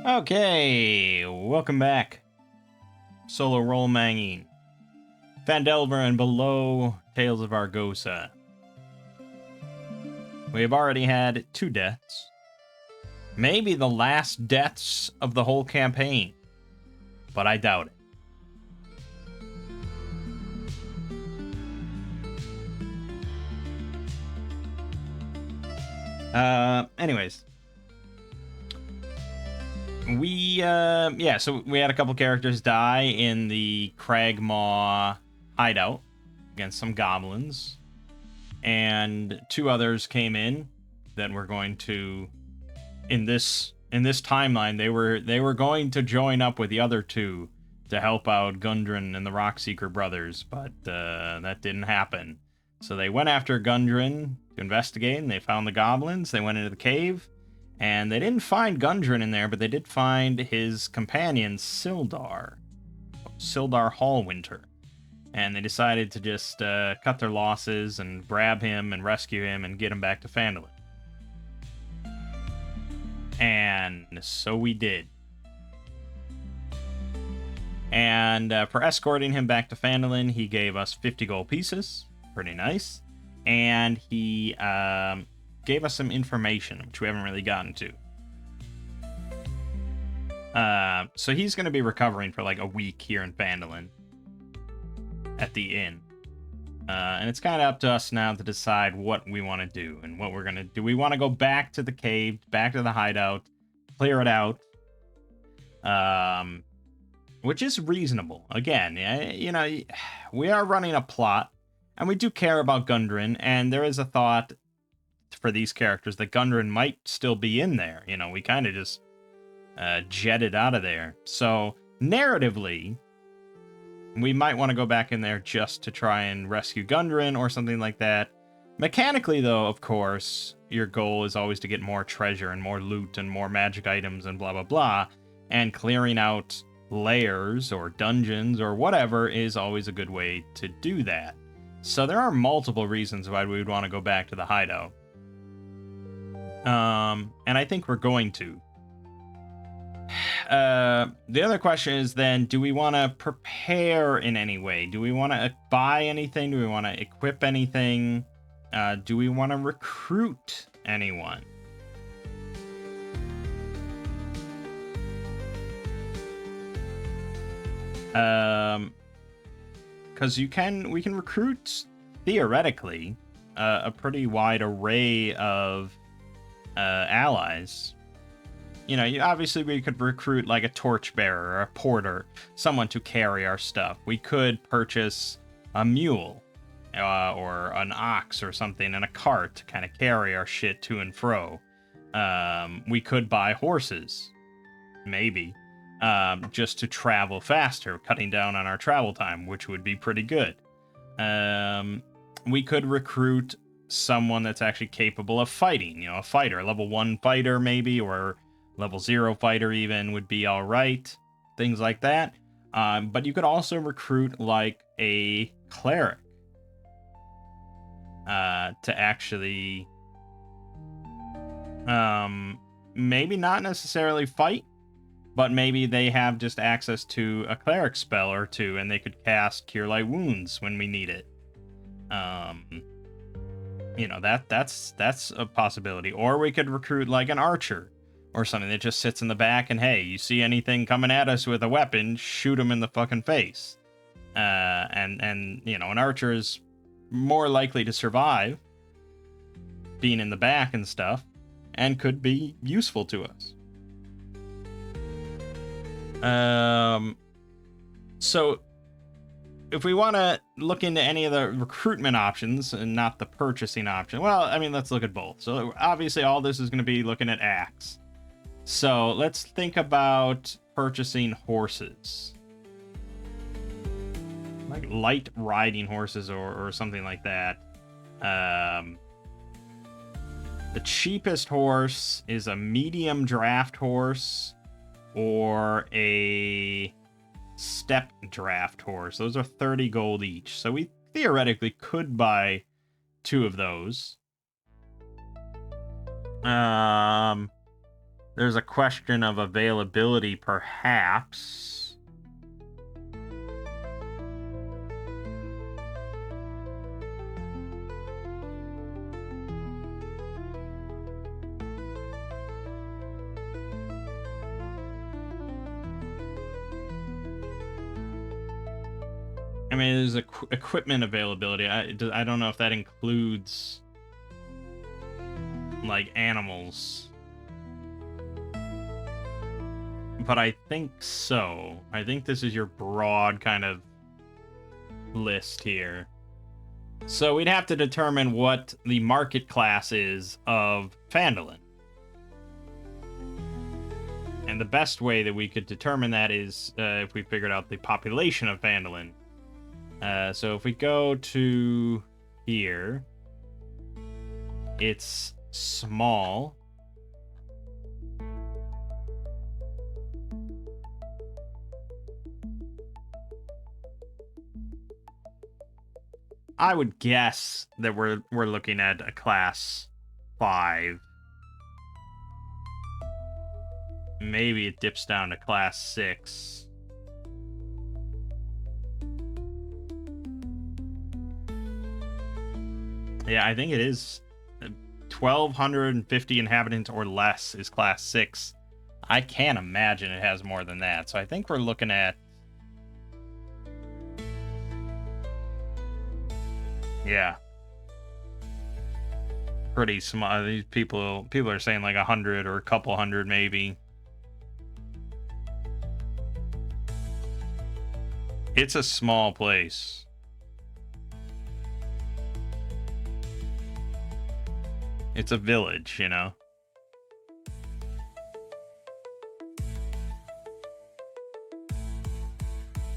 Okay, welcome back. Solo roll Mangging. Phandelver and below Tales of Argosa. We have already had 2 deaths. Maybe the last deaths of the whole campaign. But I doubt it. Anyways. So we had a couple characters die in the Cragmaw hideout against some goblins. And 2 others came in that were going to, in this timeline, they were going to join up with the other 2 to help out Gundren and the Rockseeker brothers, but that didn't happen. So they went after Gundren to investigate, and they found the goblins. They went into the cave, and they didn't find Gundren in there, but they did find his companion, Sildar Hallwinter. And they decided to just cut their losses and grab him and rescue him and get him back to Phandelver. And so we did. And for escorting him back to Phandelver, he gave us 50 gold pieces. Pretty nice. And he gave us some information, which we haven't really gotten to. So he's going to be recovering for like a week here in Phandelver at the inn. And it's kind of up to us now to decide what we want to do and what we're going to do. We want to go back to the cave, back to the hideout, clear it out, which is reasonable. Again, you know, we are running a plot, and we do care about Gundren, and there is a thought for these characters that Gundren might still be in there. You know, we kind of just jetted out of there. So, narratively, we might want to go back in there just to try and rescue Gundren or something like that. Mechanically, though, of course, your goal is always to get more treasure and more loot and more magic items and blah, blah, blah. And clearing out layers or dungeons or whatever is always a good way to do that. So there are multiple reasons why we would want to go back to the hideout. And I think we're going to. The other question is then, do we want to prepare in any way? Do we want to buy anything? Do we want to equip anything? Do we want to recruit anyone? Because we can recruit, theoretically, a pretty wide array of allies. You know, obviously we could recruit like a torchbearer or a porter, someone to carry our stuff. We could purchase a mule or an ox or something and a cart to kind of carry our shit to and fro. We could buy horses, maybe, just to travel faster, cutting down on our travel time, which would be pretty good. We could recruit someone that's actually capable of fighting, you know, a fighter, a level 1 fighter maybe, or level 0 fighter even would be all right. Things like that. But you could also recruit like a cleric to actually maybe not necessarily fight, but maybe they have just access to a cleric spell or 2 and they could cast Cure Light Wounds when we need it. You know, that's a possibility. Or we could recruit like an archer or something that just sits in the back and, hey, you see anything coming at us with a weapon, shoot him in the fucking face. And you know, an archer is more likely to survive being in the back and stuff, and could be useful to us. So if we want to look into any of the recruitment options and not the purchasing option, well, I mean, let's look at both. So obviously all this is going to be looking at axe. So let's think about purchasing horses. Like light riding horses or something like that. The cheapest horse is a medium draft horse or a step draft horse. Those are 30 gold each. So we theoretically could buy 2 of those. there's a question of availability, perhaps. I mean, there's equipment availability. I don't know if that includes like animals, but I think so. I think this is your broad kind of list here. So we'd have to determine what the market class is of Phandelver. And the best way that we could determine that is if we figured out the population of Phandelver. So if we go to here, it's small. I would guess that we're looking at a class 5. Maybe it dips down to class 6. Yeah, I think it is 1,250 inhabitants or less is class 6. I can't imagine it has more than that. So I think we're looking at... yeah. Pretty small. These people are saying like 100 or a couple hundred maybe. It's a small place. It's a village, you know?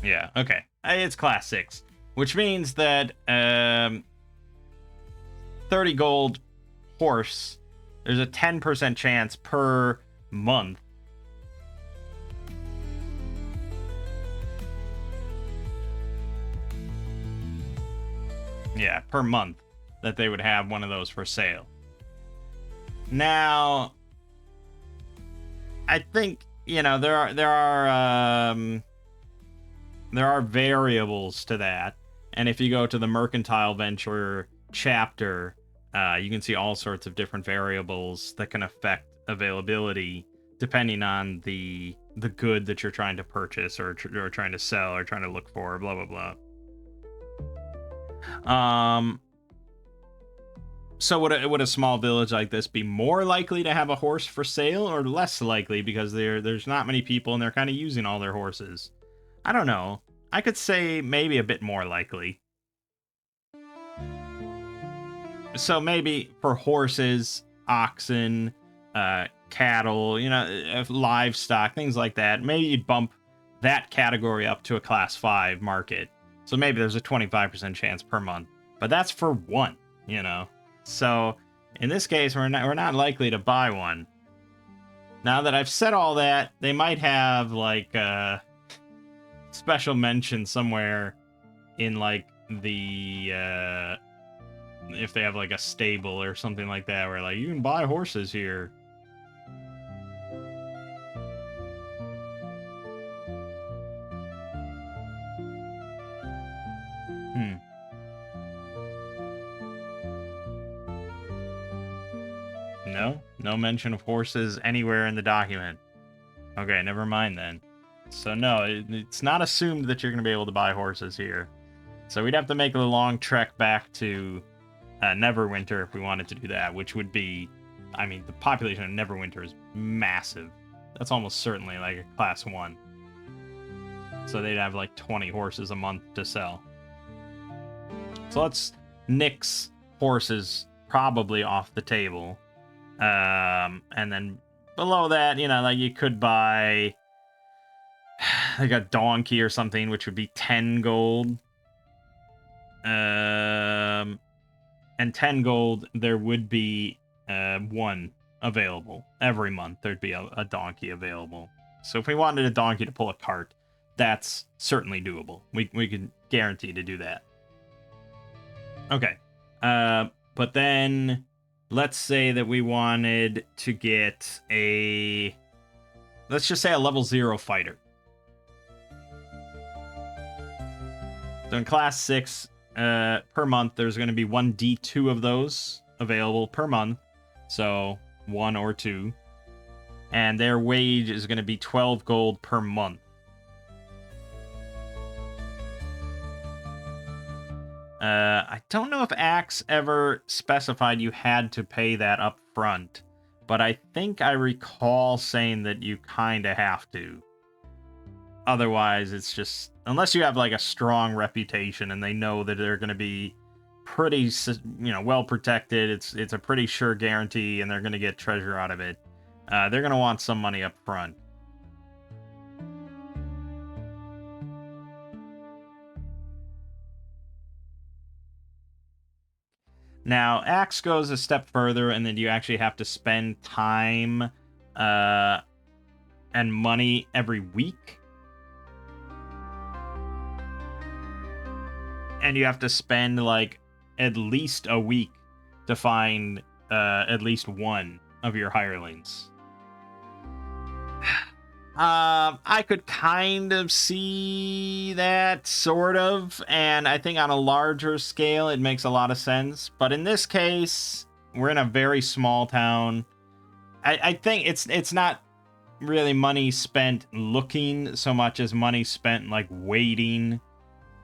Yeah, okay. It's class 6. Which means that 30 gold horse, there's a 10% chance per month. Yeah, per month that they would have one of those for sale. Now, I think, you know, there are variables to that. And if you go to the Mercantile Venture chapter, you can see all sorts of different variables that can affect availability depending on the good that you're trying to purchase or trying to sell or trying to look for, blah, blah, blah. So would a small village like this be more likely to have a horse for sale or less likely because there's not many people and they're kind of using all their horses? I don't know. I could say maybe a bit more likely. So maybe for horses, oxen, cattle, you know, livestock, things like that, maybe you'd bump that category up to a class 5 market. So maybe there's a 25% chance per month. But that's for one, you know. So in this case, we're not likely to buy one. Now that I've said all that, they might have like special mention somewhere in like the if they have like a stable or something like that where like you can buy horses here. No mention of horses anywhere in the document. Okay, never mind then. So no, it's not assumed that you're going to be able to buy horses here. So we'd have to make a long trek back to Neverwinter if we wanted to do that, which would be, I mean, the population of Neverwinter is massive. That's almost certainly like a class 1. So they'd have like 20 horses a month to sell. So let's nix horses probably off the table. And then below that, you know, like you could buy like a donkey or something, which would be 10 gold. And 10 gold, there would be one available every month. There'd be a donkey available. So if we wanted a donkey to pull a cart, that's certainly doable. We could guarantee to do that. Okay. But then let's say that we wanted to get a, let's just say a level 0 fighter. So in class 6, per month, there's going to be 1d2 of those available per month. So 1 or 2. And their wage is going to be 12 gold per month. I don't know if Axe ever specified you had to pay that up front, but I think I recall saying that you kind of have to. Otherwise, it's just, unless you have like a strong reputation and they know that they're going to be pretty, well protected, it's a pretty sure guarantee and they're going to get treasure out of it. They're going to want some money up front. Now, Axe goes a step further, and then you actually have to spend time and money every week. And you have to spend, like, at least a week to find at least one of your hirelings. I could kind of see that, sort of, and I think on a larger scale it makes a lot of sense. But in this case, we're in a very small town. I think it's not really money spent looking so much as money spent like waiting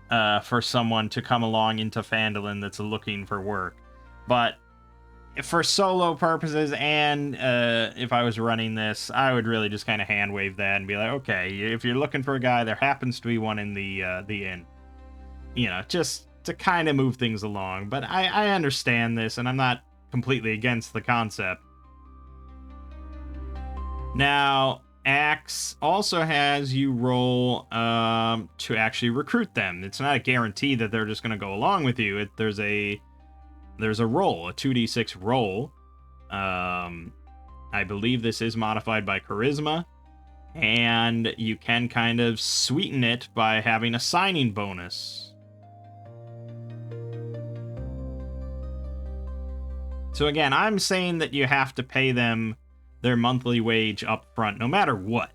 for someone to come along into Phandelver that's looking for work. But for solo purposes, and if I was running this, I would really just kind of hand wave that and be like, okay, if you're looking for a guy, there happens to be one in the inn. Just to kind of move things along. But I understand this, and I'm not completely against the concept. Now, Axe also has you roll to actually recruit them. It's not a guarantee that they're just going to go along with you. There's a roll, a 2d6 roll. I believe this is modified by charisma, and you can kind of sweeten it by having a signing bonus. So again, I'm saying that you have to pay them their monthly wage up front, no matter what.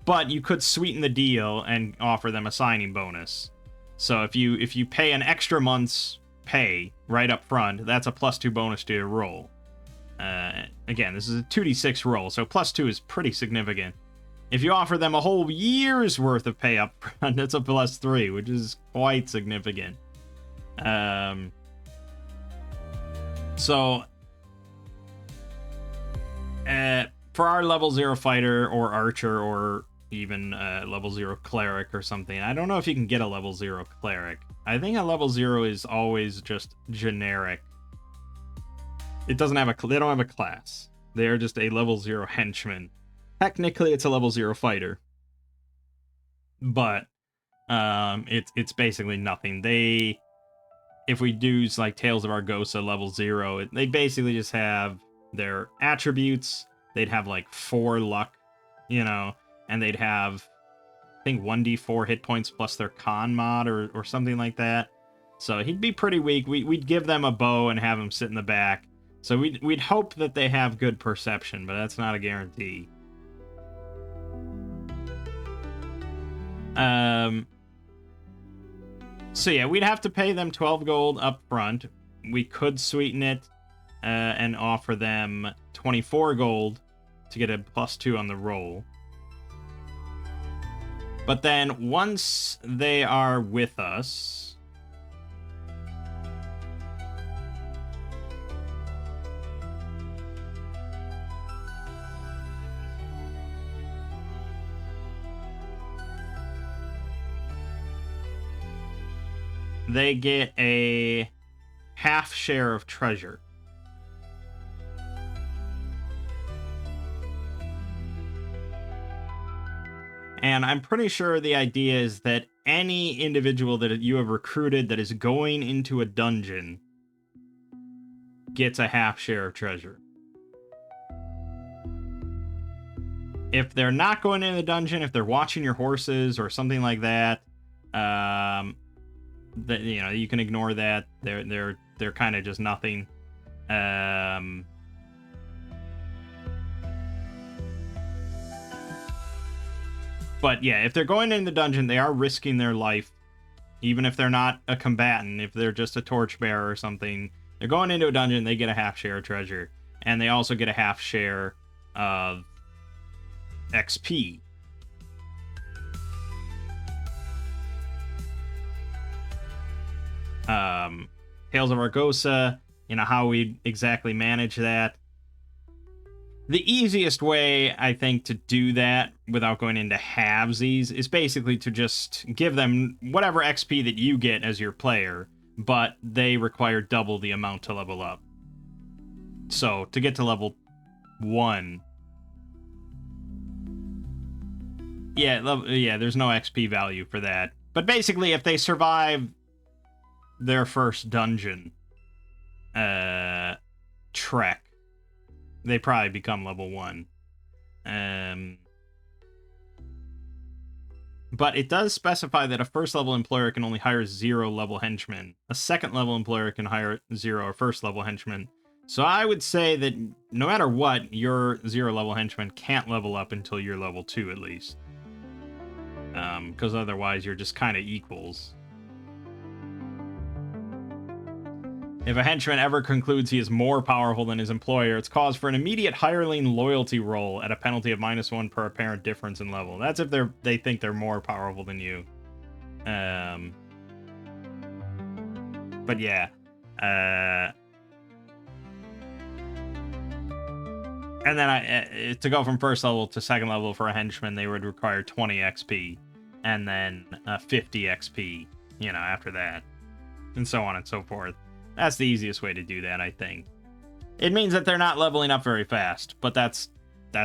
But you could sweeten the deal and offer them a signing bonus. So if you pay an extra month's pay right up front, that's a +2 bonus to your roll. Again, this is a 2d6 roll, so +2 is pretty significant. If you offer them a whole year's worth of pay up front, that's a +3, which is quite significant. For our level 0 fighter or archer or even level 0 cleric or something, I don't know if you can get a level 0 cleric. I think a level 0 is always just generic. It doesn't have they don't have a class. They're just a level 0 henchman. Technically, it's a level 0 fighter, but it's basically nothing. If we do like Tales of Argosa level 0, they basically just have their attributes. They'd have like 4 luck, and they'd have, I think, 1d4 hit points plus their con mod or something like that. So he'd be pretty weak. We'd give them a bow and have him sit in the back. So we'd hope that they have good perception, but that's not a guarantee. So yeah, we'd have to pay them 12 gold up front. We could sweeten it and offer them 24 gold to get a +2 on the roll. But then once they are with us, they get a half share of treasure. And I'm pretty sure the idea is that any individual that you have recruited that is going into a dungeon gets a half share of treasure. If they're not going into the dungeon, if they're watching your horses or something like that, you can ignore that. They're kind of just nothing. But yeah, if they're going in the dungeon, they are risking their life. Even if they're not a combatant, if they're just a torchbearer or something, they're going into a dungeon, they get a half share of treasure. And they also get a half share of XP. Tales of Argosa, how we exactly manage that. The easiest way, I think, to do that without going into halvesies is basically to just give them whatever XP that you get as your player, but they require double the amount to level up. So, to get to level 1... Yeah, there's no XP value for that. But basically, if they survive their first dungeon trek, they probably become level 1. But it does specify that a first level employer can only hire 0 level henchmen. A second level employer can hire 0 or first level henchmen. So I would say that no matter what, your 0 level henchman can't level up until you're level 2 at least. Because otherwise you're just kind of equals. If a henchman ever concludes he is more powerful than his employer, it's cause for an immediate hireling loyalty roll at a penalty of -1 per apparent difference in level. That's if they think they're more powerful than you. But yeah. And then to go from first level to second level for a henchman, they would require 20 XP. And then 50 XP, after that. And so on and so forth. That's the easiest way to do that, I think. It means that they're not leveling up very fast, but that's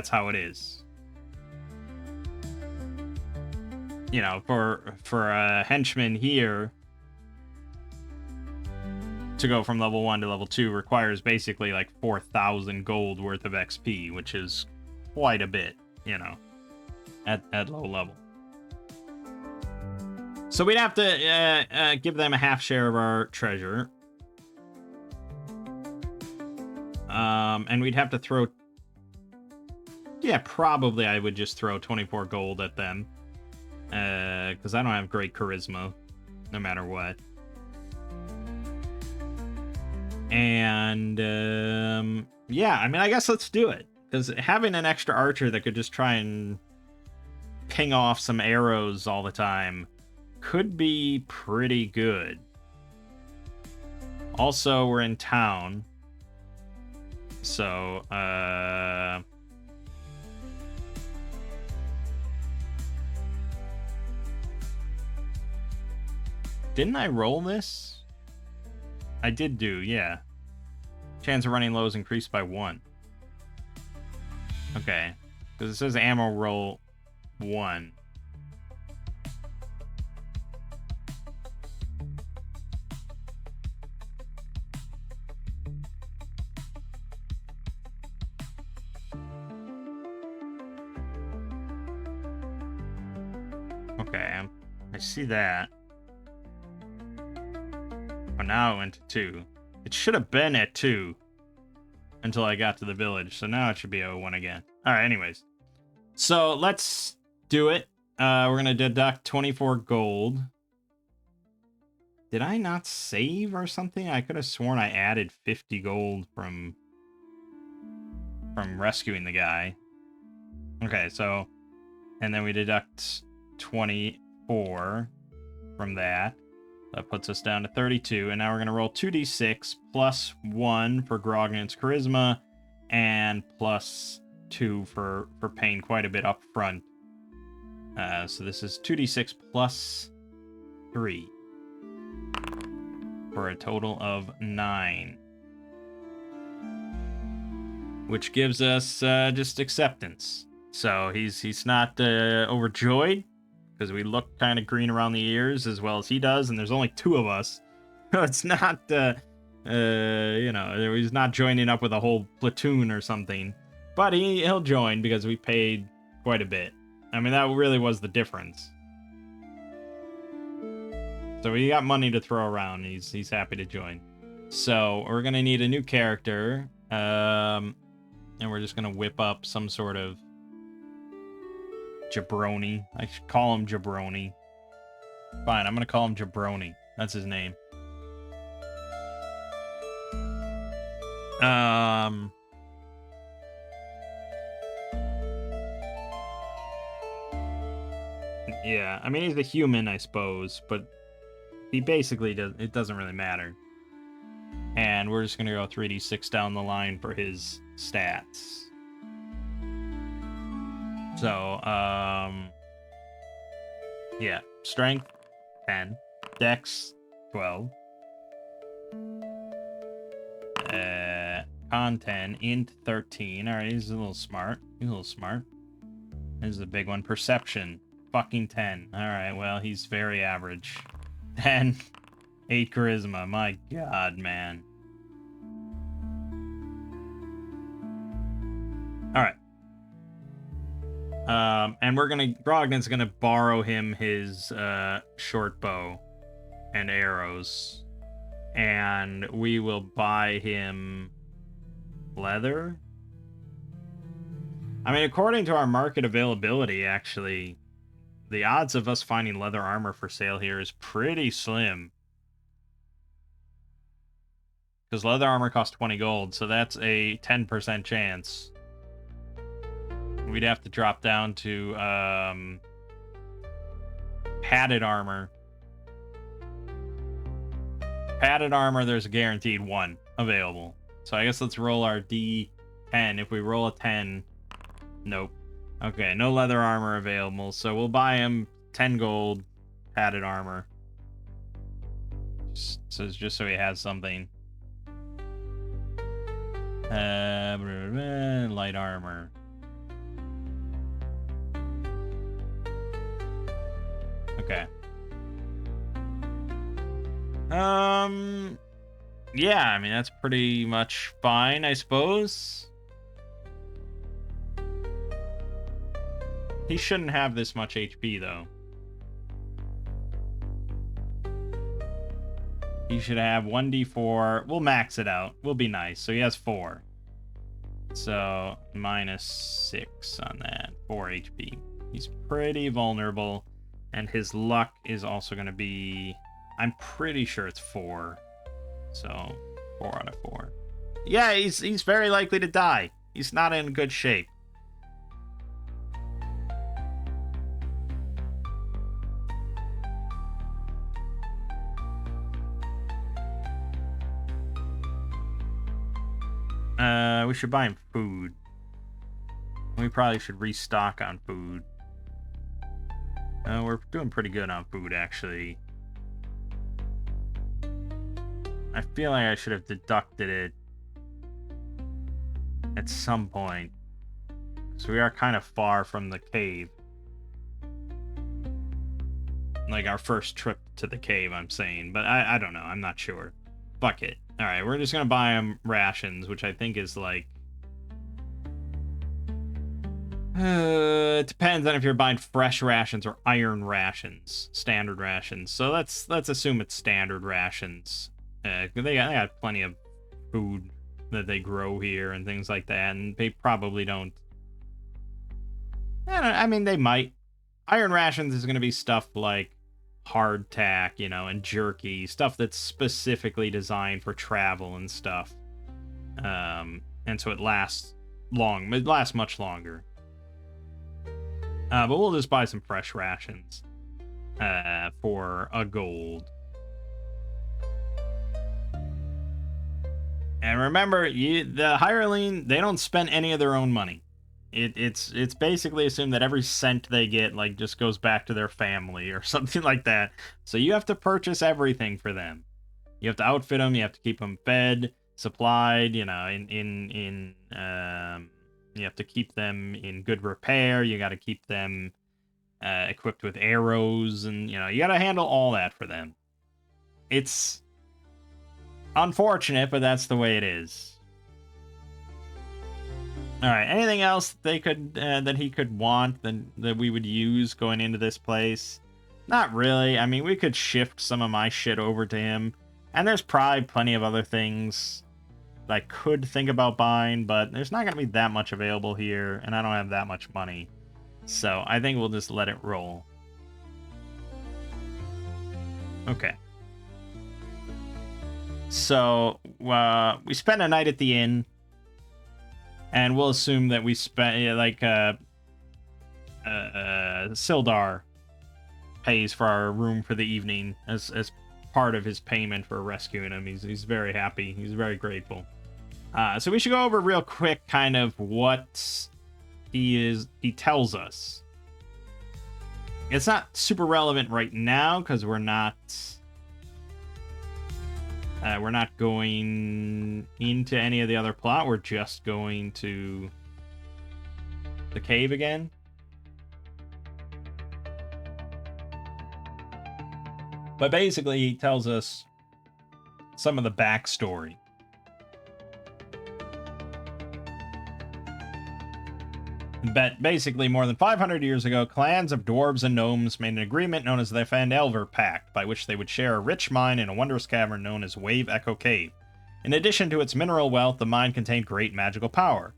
how it is. For a henchman here, to go from level 1 to level 2 requires basically like 4,000 gold worth of XP, which is quite a bit, at low level. So we'd have to give them a half share of our treasure. And we'd have to throw... Yeah, probably I would just throw 24 gold at them. Because I don't have great charisma, no matter what. And, yeah, I mean, I guess let's do it. Because having an extra archer that could just try and ping off some arrows all the time could be pretty good. Also, we're in town. So, didn't I roll this? I did do, yeah. Chance of running low is increased by 1. Okay. Because it says ammo roll 1. Okay, I see that. Oh, now it went to 2. It should have been at 2 until I got to the village, so now it should be 1 again. Alright, anyways. So, let's do it. We're gonna deduct 24 gold. Did I not save or something? I could have sworn I added 50 gold from rescuing the guy. Okay, so... And then we deduct 24 from that. That puts us down to 32, and now we're going to roll 2d6 plus 1 for Grognan's charisma, and plus 2 for paying quite a bit up front. So this is 2d6 plus 3, for a total of 9. Which gives us just acceptance. So he's not overjoyed, because we look kind of green around the ears as well as he does, and there's only 2 of us. So it's not, he's not joining up with a whole platoon or something. But he'll join because we paid quite a bit. I mean, that really was the difference. So we got money to throw around. He's happy to join. So we're gonna need a new character, and we're just gonna whip up some sort of jabroni. I should call him Jabroni. Fine, I'm gonna call him Jabroni. That's his name. Yeah, I mean, he's a human, I suppose, but he basically does. It doesn't really matter. And we're just gonna go 3d6 down the line for his stats. So, yeah, strength 10, dex 12, con 10, int 13. All right, he's a little smart. He's a little smart. This is a big one. Perception, fucking 10. All right, well, he's very average. 10, 8 charisma. My God, man. All right. And Brogdon's gonna borrow him his short bow and arrows, and we will buy him leather. I mean, according to our market availability, actually, the odds of us finding leather armor for sale here is pretty slim. Because leather armor costs 20 gold, so that's a 10% chance. We'd have to drop down to padded armor. Padded armor, there's a guaranteed 1 available. So I guess let's roll our D10. If we roll a 10, nope. Okay, no leather armor available, so we'll buy him 10 gold padded armor. Just so he has something. Light armor. Okay. Yeah, I mean, that's pretty much fine, I suppose. He shouldn't have this much HP, though. He should have 1d4. We'll max it out. We'll be nice. So he has 4. So, minus 6 on that. 4 HP. He's pretty vulnerable. And his luck is also going to be... I'm pretty sure it's 4. So, 4 out of 4. Yeah, he's very likely to die. He's not in good shape. We should buy him food. We probably should restock on food. We're doing pretty good on food, actually. I feel like I should have deducted it at some point. So we are kind of far from the cave. Like our first trip to the cave, I'm saying. But I don't know. I'm not sure. Fuck it. Alright, we're just gonna buy him rations, which I think is like... it depends on if you're buying fresh rations or iron rations. Standard rations. So let's assume it's standard rations. They got plenty of food that they grow here and things like that, and they probably don't... I mean, they might. Iron rations is going to be stuff like hardtack, you know, and jerky, stuff that's specifically designed for travel and stuff. And so it lasts long. It lasts much longer. But we'll just buy some fresh rations for a gold. And remember, the hireling, they don't spend any of their own money. It's basically assumed that every cent they get like just goes back to their family or something like that. So you have to purchase everything for them. You have to outfit them. You have to keep them fed, supplied. You know, you have to keep them in good repair. You got to keep them equipped with arrows, and you know, you got to handle all that for them. It's unfortunate, but that's the way it is. All right. Anything else they could that he could want that we would use going into this place? Not really. I mean, we could shift some of my shit over to him. And there's probably plenty of other things that I could think about buying, but there's not going to be that much available here, and I don't have that much money. So I think we'll just let it roll. Okay. So we spent a night at the inn, and we'll assume that we spent Sildar pays for our room for the evening as part of his payment for rescuing him. He's very happy. He's very grateful. So we should go over real quick kind of what he tells us. It's not super relevant right now because we're not going into any of the other plot. We're just going to the cave again. But basically, he tells us some of the backstory. But basically, more than 500 years ago, clans of dwarves and gnomes made an agreement known as the Phandelver Pact, by which they would share a rich mine in a wondrous cavern known as Wave Echo Cave. In addition to its mineral wealth, the mine contained great magical power.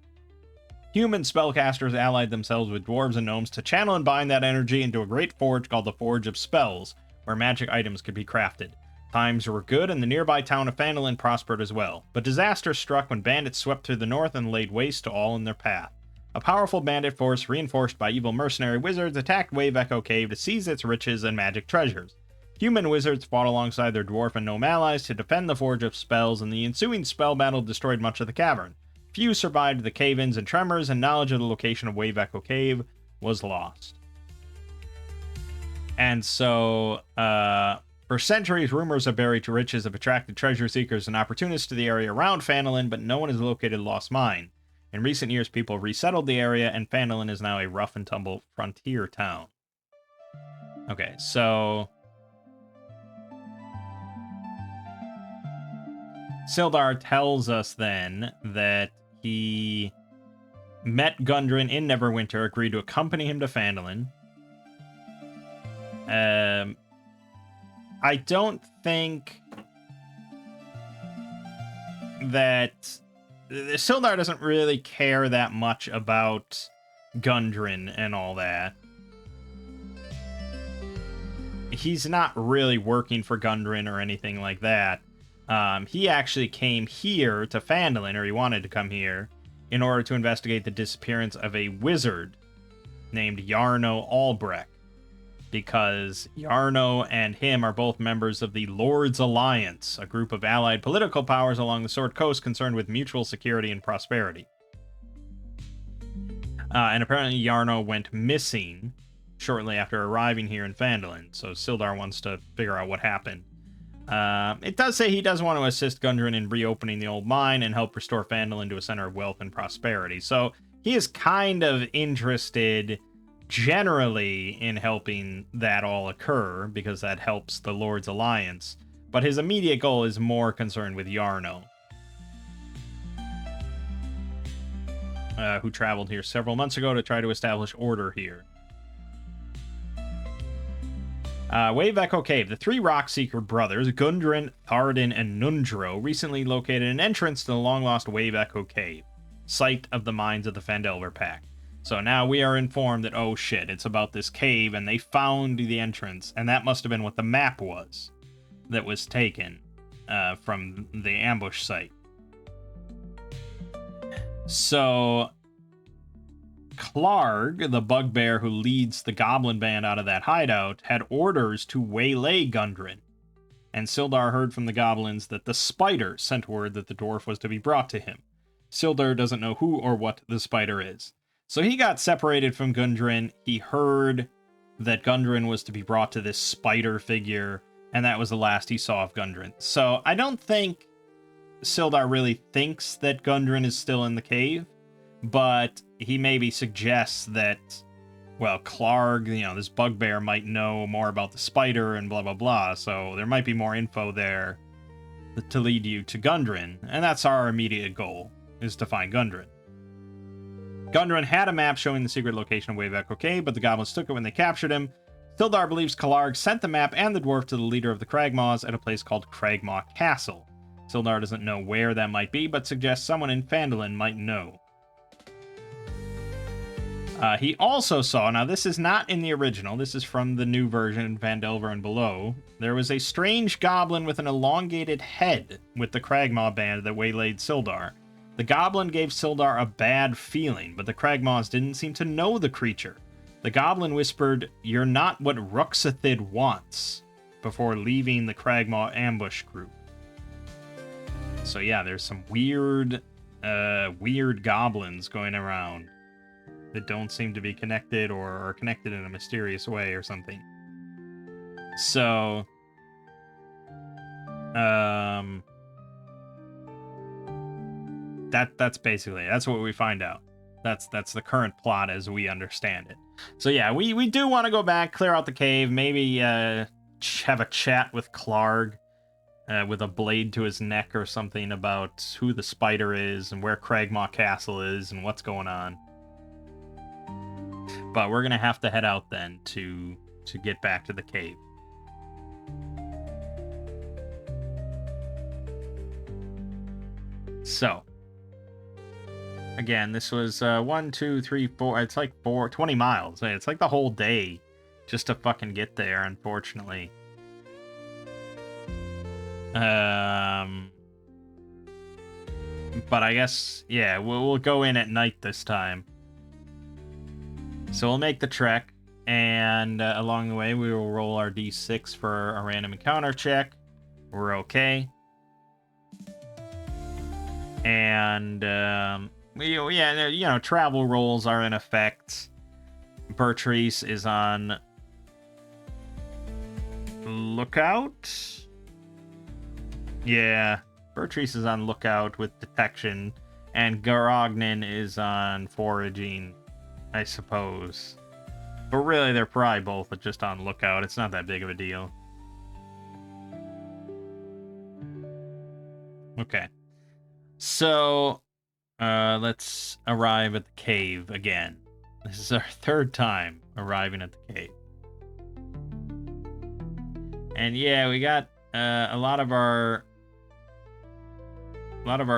Human spellcasters allied themselves with dwarves and gnomes to channel and bind that energy into a great forge called the Forge of Spells, where magic items could be crafted. Times were good, and the nearby town of Phandelver prospered as well. But disaster struck when bandits swept through the north and laid waste to all in their path. A powerful bandit force, reinforced by evil mercenary wizards, attacked Wave Echo Cave to seize its riches and magic treasures. Human wizards fought alongside their dwarf and gnome allies to defend the Forge of Spells, and the ensuing spell battle destroyed much of the cavern. Few survived the cave-ins and tremors, and knowledge of the location of Wave Echo Cave was lost. And so, for centuries, rumors of buried riches have attracted treasure seekers and opportunists to the area around Phandelver, but no one has located the lost mine. In recent years, people resettled the area, and Phandelver is now a rough-and-tumble frontier town. Okay, so Sildar tells us then that he met Gundren in Neverwinter, agreed to accompany him to Phandelver. I don't think that Sildar doesn't really care that much about Gundren and all that. He's not really working for Gundren or anything like that. He actually came here to Phandelver, or he wanted to come here, in order to investigate the disappearance of a wizard named Yarno Albrecht, because Yarno and him are both members of the Lord's Alliance, a group of allied political powers along the Sword Coast concerned with mutual security and prosperity. And apparently Yarno went missing shortly after arriving here in Phandelver, so Sildar wants to figure out what happened. It does say he does want to assist Gundren in reopening the old mine and help restore Phandelver into a center of wealth and prosperity, so he is kind of interested generally in helping that all occur, because that helps the Lord's Alliance, but his immediate goal is more concerned with Yarno, who traveled here several months ago to try to establish order here. Wave Echo Cave. The three Rockseeker brothers, Gundren, Tharden, and Nundro, recently located an entrance to the long-lost Wave Echo Cave, site of the mines of the Phandelver Pact. So now we are informed that, oh shit, it's about this cave, and they found the entrance, and that must have been what the map was that was taken from the ambush site. So Clarg, the bugbear who leads the goblin band out of that hideout, had orders to waylay Gundren, and Sildar heard from the goblins that the spider sent word that the dwarf was to be brought to him. Sildar doesn't know who or what the spider is. So he got separated from Gundren, he heard that Gundren was to be brought to this spider figure, and that was the last he saw of Gundren. So I don't think Sildar really thinks that Gundren is still in the cave, but he maybe suggests that, well, Clarg, this bugbear might know more about the spider and blah blah blah, so there might be more info there to lead you to Gundren, and that's our immediate goal, is to find Gundren. Gundren had a map showing the secret location of Wave Echo Cave, but the goblins took it when they captured him. Sildar believes Kalarg sent the map and the dwarf to the leader of the Cragmaws at a place called Cragmaw Castle. Sildar doesn't know where that might be, but suggests someone in Phandelver might know. He also saw, now this is not in the original, this is from the new version, Phandelver and below, there was a strange goblin with an elongated head with the Cragmaw band that waylaid Sildar. The goblin gave Sildar a bad feeling, but the Cragmaws didn't seem to know the creature. The goblin whispered, "You're not what Ruxathid wants," before leaving the Cragmaw ambush group. So yeah, there's some weird goblins going around that don't seem to be connected or are connected in a mysterious way or something. So, that's basically, that's what we find out. That's the current plot as we understand it. So yeah, we do want to go back, clear out the cave, maybe have a chat with Clarg with a blade to his neck or something about who the spider is and where Cragmaw Castle is and what's going on. But we're gonna have to head out then to get back to the cave. So, again, this was 1, 2, 3, 4. It's like 20 miles. It's like the whole day just to fucking get there, unfortunately. But I guess, yeah, we'll go in at night this time. So we'll make the trek, and along the way, we will roll our d6 for a random encounter check. We're okay. And, travel rolls are in effect. Bertrice is on lookout. Yeah, Bertrice is on lookout with detection, and Garognin is on foraging, I suppose. But really, they're probably both just on lookout. It's not that big of a deal. Okay. So, let's arrive at the cave again. This is our third time arriving at the cave. And yeah, we got a lot of our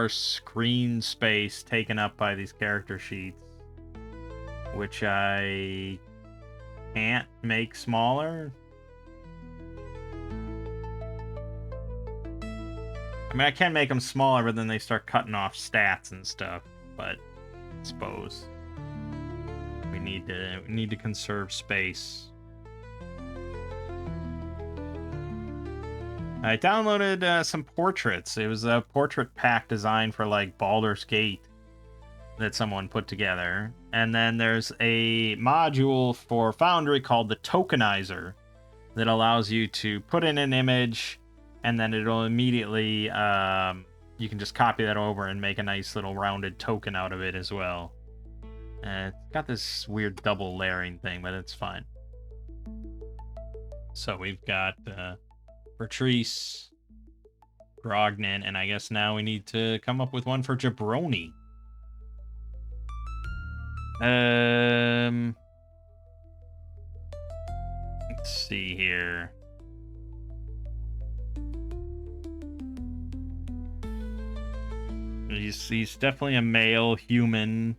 screen space taken up by these character sheets, which I can't make smaller. I mean, I can make them smaller, but then they start cutting off stats and stuff. But I suppose we need to conserve space. I downloaded some portraits. It was a portrait pack designed for like Baldur's Gate that someone put together. And then there's a module for Foundry called the Tokenizer that allows you to put in an image, and then it'll immediately, you can just copy that over and make a nice little rounded token out of it as well. It's got this weird double layering thing, but it's fine. So we've got Bertrice, Grognin, and I guess now we need to come up with one for Jabroni. Let's see here. He's definitely a male human,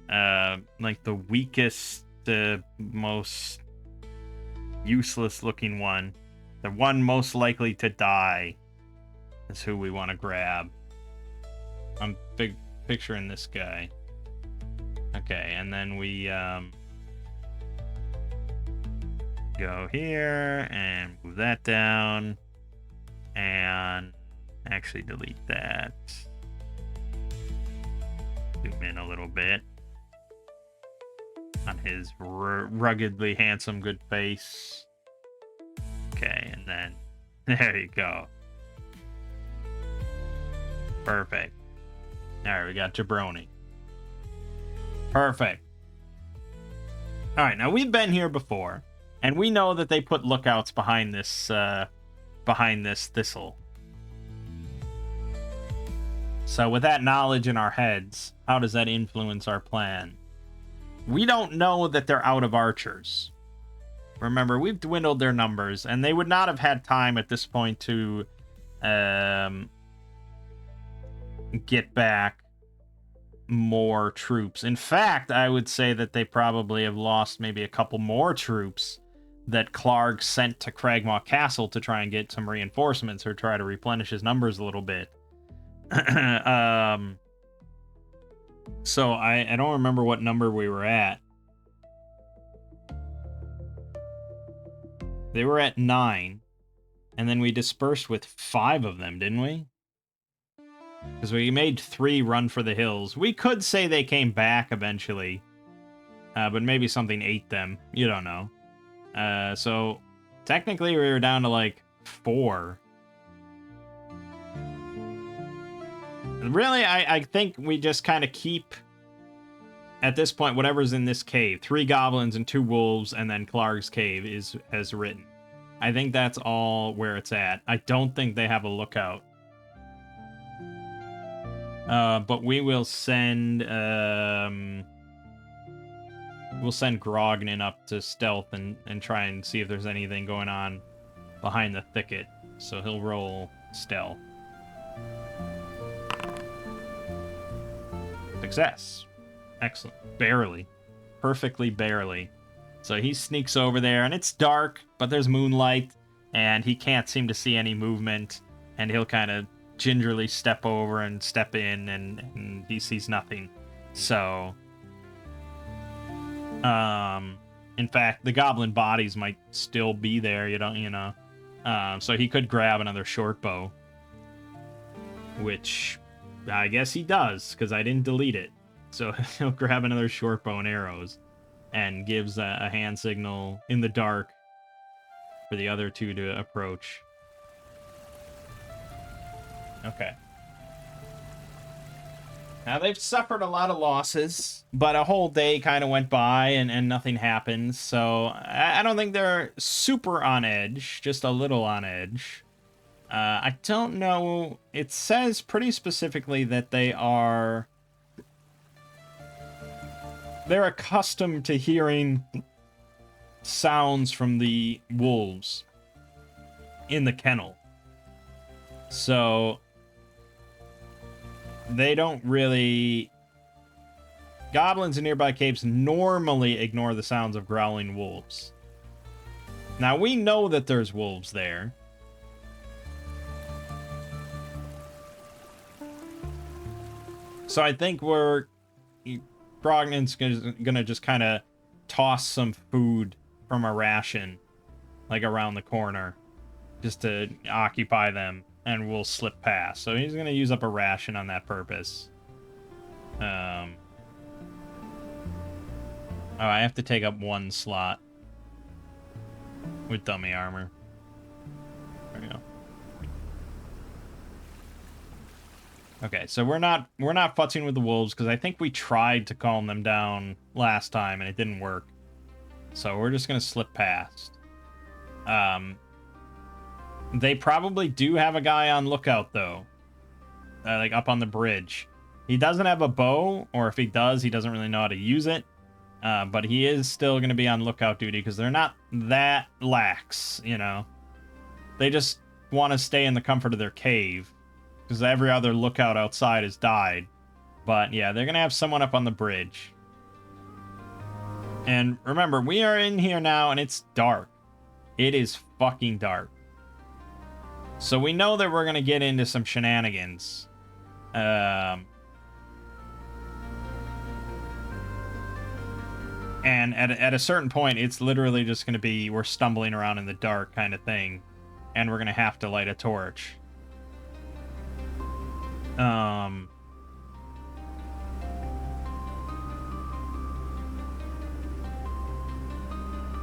like the weakest, most useless looking one. The one most likely to die is who we want to grab. I'm picturing this guy. Okay, and then we go here and move that down, and actually delete that. Zoom in a little bit on his ruggedly handsome good face. Okay, and then there you go. Perfect. Alright, we got Jabroni. Perfect. Alright, now we've been here before, and we know that they put lookouts behind this thistle. So with that knowledge in our heads, how does that influence our plan? We don't know that they're out of archers. Remember, we've dwindled their numbers, and they would not have had time at this point to get back more troops. In fact, I would say that they probably have lost maybe a couple more troops that Clark sent to Cragmaw Castle to try and get some reinforcements or try to replenish his numbers a little bit. So I don't remember what number we were at. They were at 9, and then we dispersed with 5 of them, didn't we? Because we made 3 run for the hills. We could say they came back eventually, but maybe something ate them. You don't know. So technically we were down to like 4. Really, I think we just kind of keep, at this point, whatever's in this cave. 3 goblins and 2 wolves, and then Clark's cave is as written. I think that's all where it's at. I don't think they have a lookout. But we will send we'll send Grognan up to stealth and try and see if there's anything going on behind the thicket. So he'll roll stealth. Success. Excellent. Barely. Perfectly barely. So he sneaks over there, and it's dark, but there's moonlight, and he can't seem to see any movement, and he'll kind of gingerly step over and step in, and he sees nothing. So, in fact, the goblin bodies might still be there, you know. So he could grab another short bow, which I guess he does, because I didn't delete it. So he'll grab another short bow and arrows, and gives a hand signal in the dark for the other 2 to approach. Okay. Now, they've suffered a lot of losses, but a whole day kind of went by and nothing happened, so I don't think they're super on edge, just a little on edge. I don't know. It says pretty specifically that they're accustomed to hearing sounds from the wolves in the kennel. So they don't really... Goblins in nearby caves normally ignore the sounds of growling wolves. Now, we know that there's wolves there. So I think Grognan's gonna just kind of toss some food from a ration, like around the corner, just to occupy them, and we'll slip past. So he's gonna use up a ration on that purpose. Oh, I have to take up 1 slot with dummy armor. There we go. Okay, so we're not futzing with the wolves, because I think we tried to calm them down last time and it didn't work. So we're just gonna slip past. They probably do have a guy on lookout though, like up on the bridge. He doesn't have a bow, or if he does, he doesn't really know how to use it. But he is still gonna be on lookout duty, because they're not that lax, you know. They just want to stay in the comfort of their cave, because every other lookout outside has died. But yeah, they're gonna have someone up on the bridge. And remember, we are in here now, and it's dark. It is fucking dark. So we know that we're gonna get into some shenanigans. And at a certain point, it's literally just gonna be, we're stumbling around in the dark kind of thing, and we're gonna have to light a torch.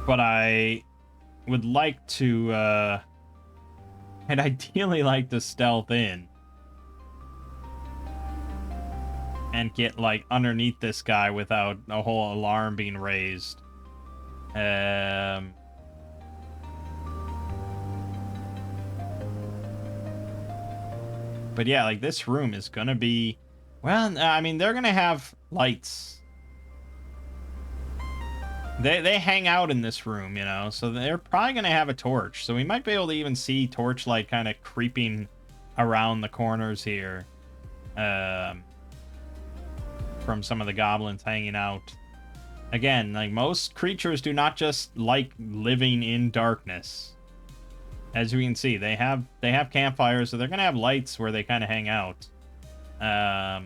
But I would like to, I'd ideally like to stealth in and get, like, underneath this guy without a whole alarm being raised. But yeah, like, this room is gonna be... Well, I mean, they're gonna have lights. They hang out in this room, you know, so they're probably going to have a torch. So we might be able to even see torchlight kind of creeping around the corners here from some of the goblins hanging out. Again, like, most creatures do not just like living in darkness. As we can see, they have campfires, so they're going to have lights where they kind of hang out. I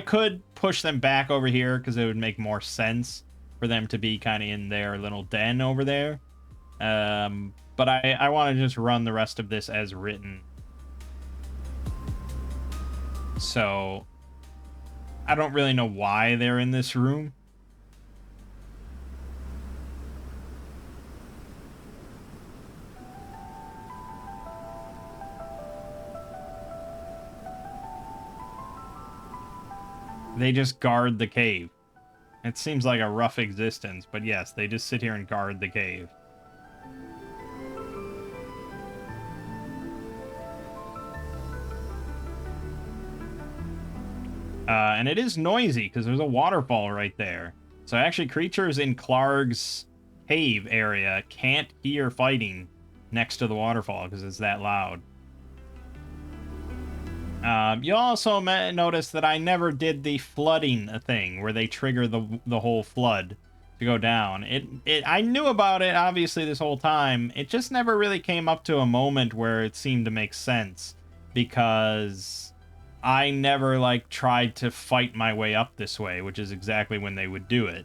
could push them back over here because it would make more sense for them to be kind of in their little den over there. But I want to just run the rest of this as written. So I don't really know why they're in this room. They just guard the cave. It seems like a rough existence, but yes, they just sit here and guard the cave. And it is noisy because there's a waterfall right there. So actually, creatures in Clarg's cave area can't hear fighting next to the waterfall because it's that loud. You'll also notice that I never did the flooding thing where they trigger the whole flood to go down. I knew about it obviously this whole time. It just never really came up to a moment where it seemed to make sense because I never like tried to fight my way up this way, which is exactly when they would do it.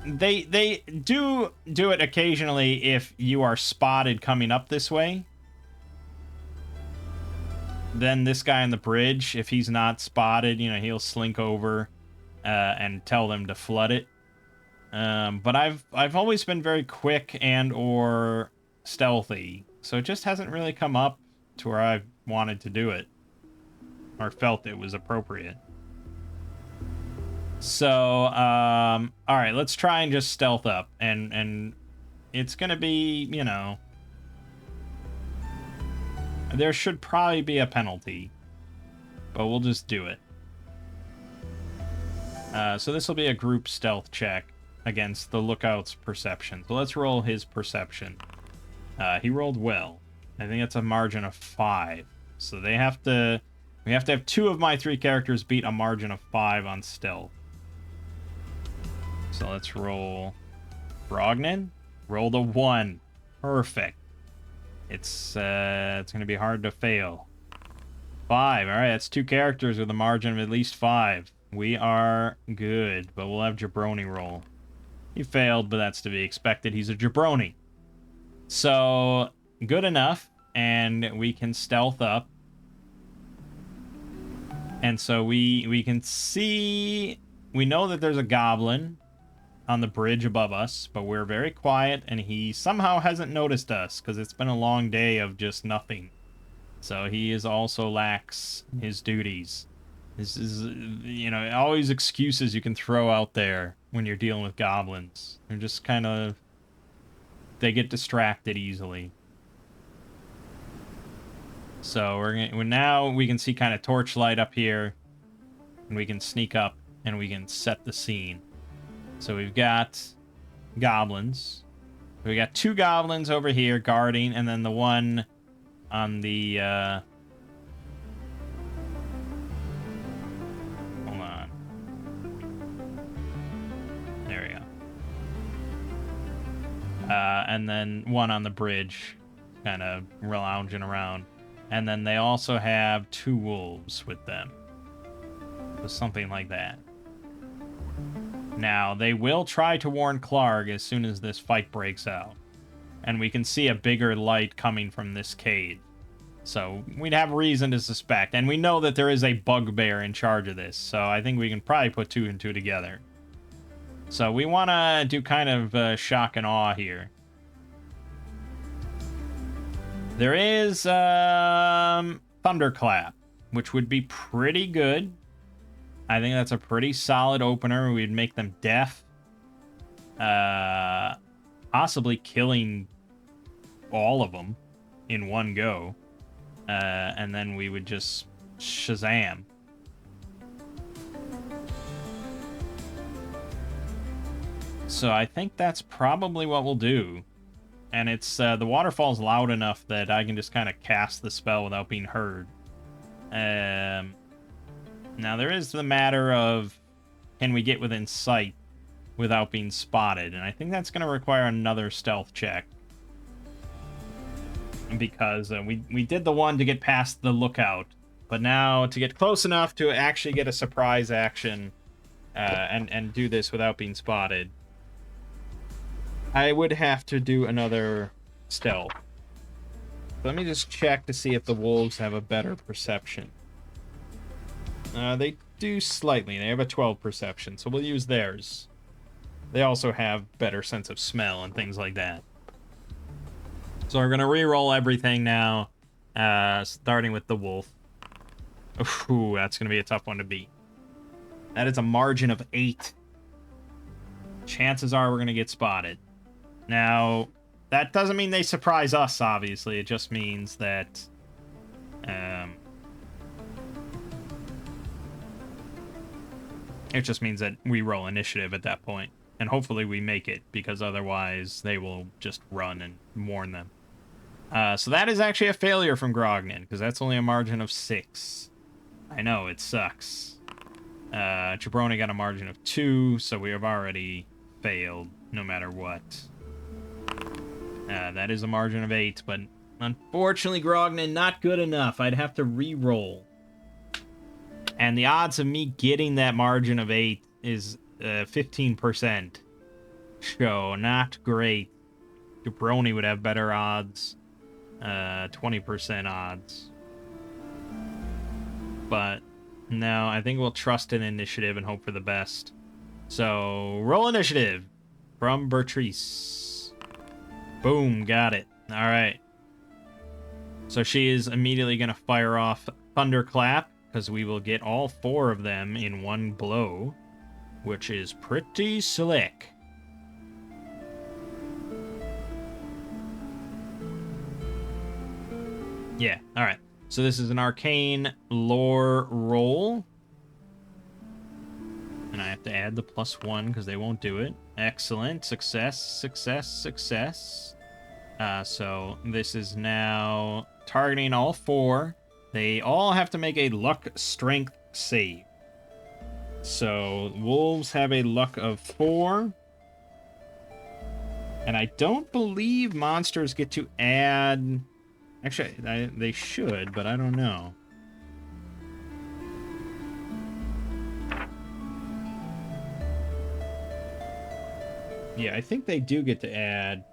They do it occasionally if you are spotted coming up this way. Then this guy on the bridge, if he's not spotted, you know, he'll slink over and tell them to flood it. But I've always been very quick and or stealthy, so it just hasn't really come up to where I've wanted to do it or felt it was appropriate. So, all right, let's try and just stealth up, and it's gonna be, you know, there should probably be a penalty, but we'll just do it. So this will be a group stealth check against the lookout's perception. So let's roll his perception. He rolled well. I think that's a margin of 5. So we have to have 2 of my 3 characters beat a margin of 5 on stealth. So let's roll. Brognan rolled a 1. Perfect. It's going to be hard to fail. 5. All right, that's 2 characters with a margin of at least 5. We are good, but we'll have Jabroni roll. He failed, but that's to be expected. He's a Jabroni. So, good enough, and we can stealth up. And so we can see... We know that there's a goblin on the bridge above us, but we're very quiet, and he somehow hasn't noticed us because it's been a long day of just nothing. So he is also lax his duties. This is, you know, always excuses you can throw out there when you're dealing with goblins. They're just kind of, they get distracted easily. So now we can see kind of torchlight up here, and we can sneak up and we can set the scene. So we've got goblins. We got 2 goblins over here guarding, and then the one on the hold on. There we go. And then one on the bridge, kind of lounging around. And then they also have 2 wolves with them. So something like that. Now, they will try to warn Clarg as soon as this fight breaks out. And we can see a bigger light coming from this cave. So, we'd have reason to suspect. And we know that there is a bugbear in charge of this. So, I think we can probably put 2 and 2 together. So, we want to do kind of shock and awe here. There is Thunderclap, which would be pretty good. I think that's a pretty solid opener. We'd make them deaf. Possibly killing all of them in one go. And then we would just Shazam. So I think that's probably what we'll do. And it's the waterfall's loud enough that I can just kind of cast the spell without being heard. Now there is the matter of, can we get within sight without being spotted? And I think that's going to require another stealth check. Because we did the one to get past the lookout, but now to get close enough to actually get a surprise action and do this without being spotted, I would have to do another stealth. Let me just check to see if the wolves have a better perception. They do slightly. They have a 12 perception, so we'll use theirs. They also have better sense of smell and things like that. So we're going to re-roll everything now, starting with the wolf. Ooh, that's going to be a tough one to beat. That is a margin of 8. Chances are we're going to get spotted. Now, that doesn't mean they surprise us, obviously. It just means that... it just means that we roll initiative at that point. And hopefully we make it, because otherwise they will just run and warn them. So that is actually a failure from Grognan, because that's only a margin of 6. I know, it sucks. Jabroni got a margin of 2, so we have already failed, no matter what. That is a margin of 8, but unfortunately, Grognan, not good enough. I'd have to re-roll. And the odds of me getting that margin of 8 is 15%. So, not great. Jabroni would have better odds. 20% odds. But no, I think we'll trust in initiative and hope for the best. So, roll initiative from Bertrice. Boom, got it. All right. So she is immediately going to fire off Thunderclap, because we will get all 4 of them in one blow, which is pretty slick. Yeah, all right. So this is an arcane lore roll. And I have to add the +1 because they won't do it. Excellent. Success, success, success. So this is now targeting all 4. They all have to make a luck strength save. So wolves have a luck of 4. And I don't believe monsters get to add... Actually, they should, but I don't know. Yeah, I think they do get to add.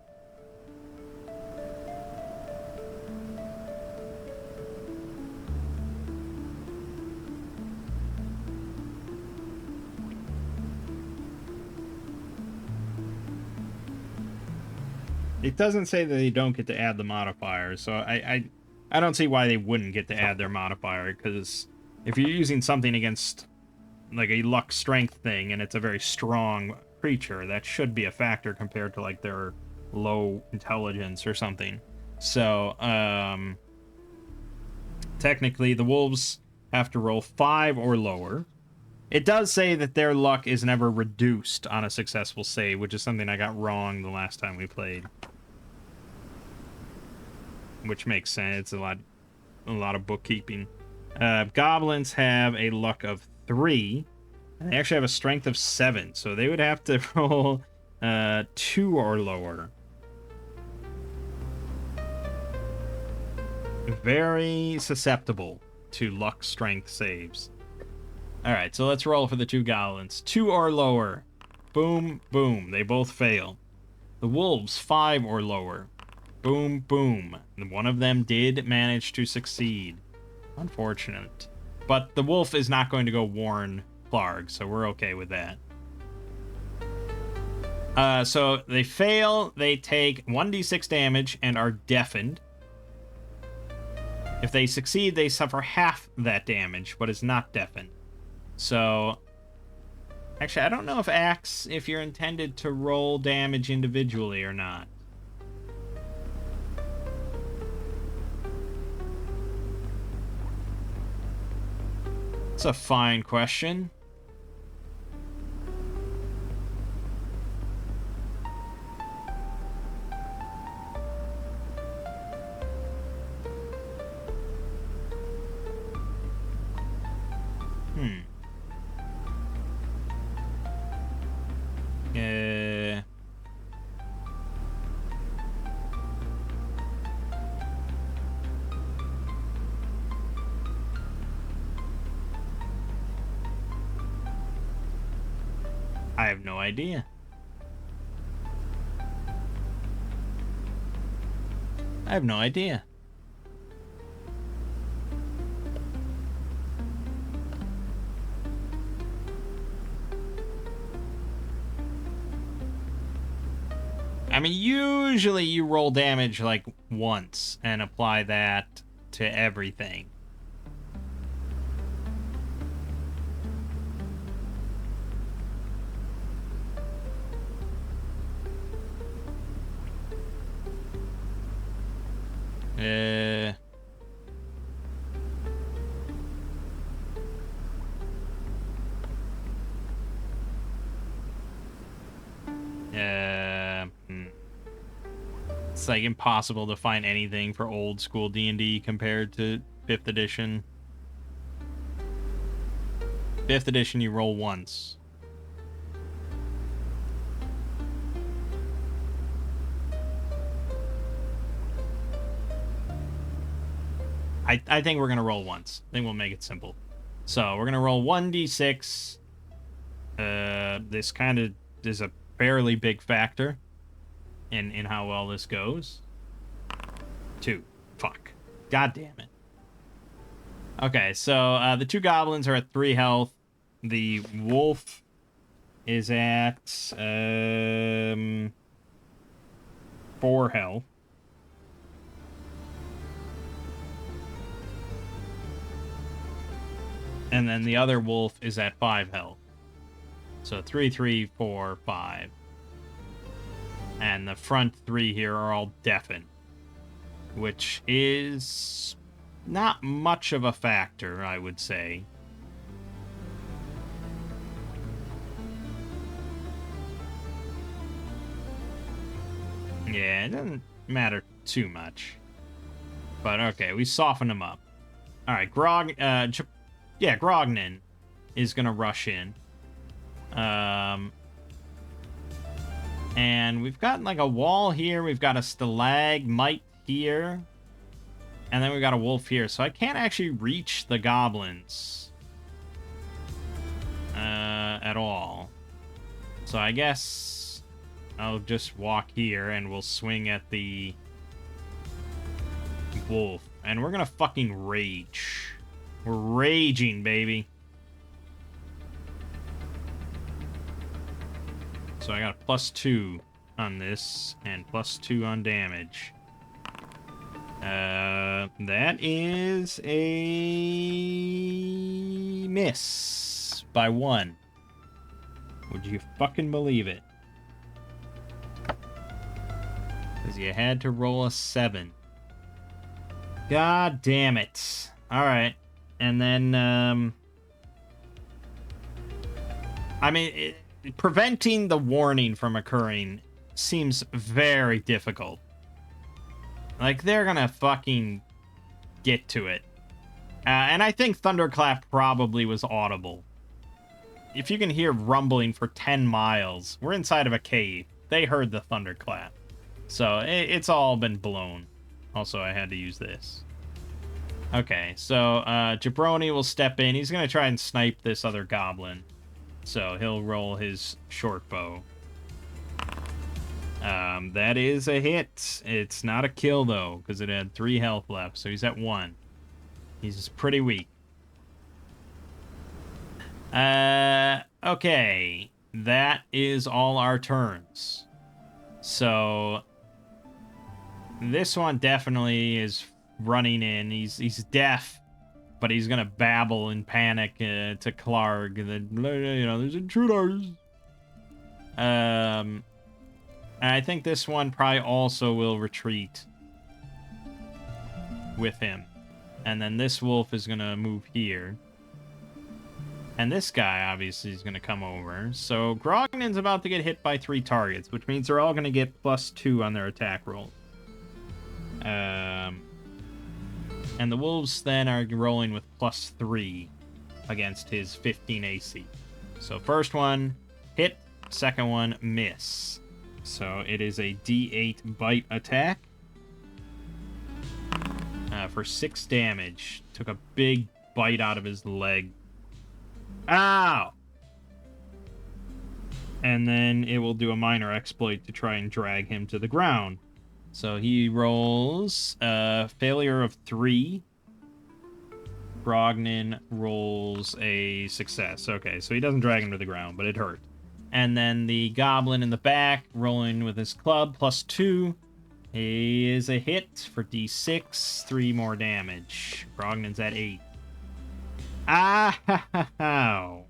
It doesn't say that they don't get to add the modifier, so I don't see why they wouldn't get to add their modifier, because if you're using something against, like, a luck strength thing, and it's a very strong creature, that should be a factor compared to, like, their low intelligence or something. So, technically, the wolves have to roll 5 or lower. It does say that their luck is never reduced on a successful save, which is something I got wrong the last time we played. Which makes sense. It's a lot of bookkeeping. Goblins have a luck of 3. And they actually have a strength of 7, so they would have to roll 2 or lower. Very susceptible to luck strength saves. Alright, so let's roll for the 2 goblins. 2 or lower. Boom, boom. They both fail. The wolves, 5 or lower. Boom, boom. And one of them did manage to succeed. Unfortunate. But the wolf is not going to go warn Clark, so we're okay with that. So they fail, they take 1d6 damage and are deafened. If they succeed, they suffer half that damage, but is not deafened. So, actually, I don't know if you're intended to roll damage individually or not. It's a fine question. I have no idea. I have no idea. I mean, usually you roll damage like once and apply that to everything. It's like impossible to find anything for old school D&D compared to 5th edition. 5th edition, you roll once. I think we're going to roll once. I think we'll make it simple. So we're going to roll 1d6. This kind of is a fairly big factor in how well this goes. 2. Fuck. God damn it. Okay, so the 2 goblins are at 3 health. The wolf is at 4 health. And then the other wolf is at 5 health. So 3, 3, 4, 5. And the front 3 here are all deafened, which is not much of a factor, I would say. Yeah, it doesn't matter too much. But okay, we soften them up. Alright, Grognan is gonna rush in. And we've got like a wall here, we've got a stalagmite here, and then we've got a wolf here, so I can't actually reach the goblins at all. So I guess I'll just walk here and we'll swing at the wolf, and we're gonna fucking rage. We're raging, baby. So I got a +2 on this, and +2 on damage. That is a miss by 1. Would you fucking believe it? Because you had to roll a 7. God damn it. Alright. And then, I mean, preventing the warning from occurring seems very difficult. Like, they're gonna fucking get to it. And I think Thunderclap probably was audible. If you can hear rumbling for 10 miles, we're inside of a cave. They heard the Thunderclap. So, it's all been blown. Also, I had to use this. Okay, so Jabroni will step in. He's going to try and snipe this other goblin. So he'll roll his short bow. That is a hit. It's not a kill, though, because it had 3 health left. So he's at 1. He's pretty weak. Okay. That is all our turns. So this one definitely is running in. He's deaf, but he's gonna babble in panic to Clark that, you know, there's intruders. And I think this one probably also will retreat with him. And then this wolf is gonna move here. And this guy obviously is gonna come over. So Grognan's about to get hit by 3 targets, which means they're all gonna get +2 on their attack roll. And the wolves then are rolling with +3 against his 15 AC. So first one, hit, second one, miss. So it is a D8 bite attack. For 6 damage. Took a big bite out of his leg. Ow! And then it will do a minor exploit to try and drag him to the ground. So he rolls a failure of 3. Brognon rolls a success. Okay, so he doesn't drag him to the ground, but it hurt. And then the goblin in the back, rolling with his club, +2. He is a hit for D6, 3 more damage. Brognon's at 8. Ow!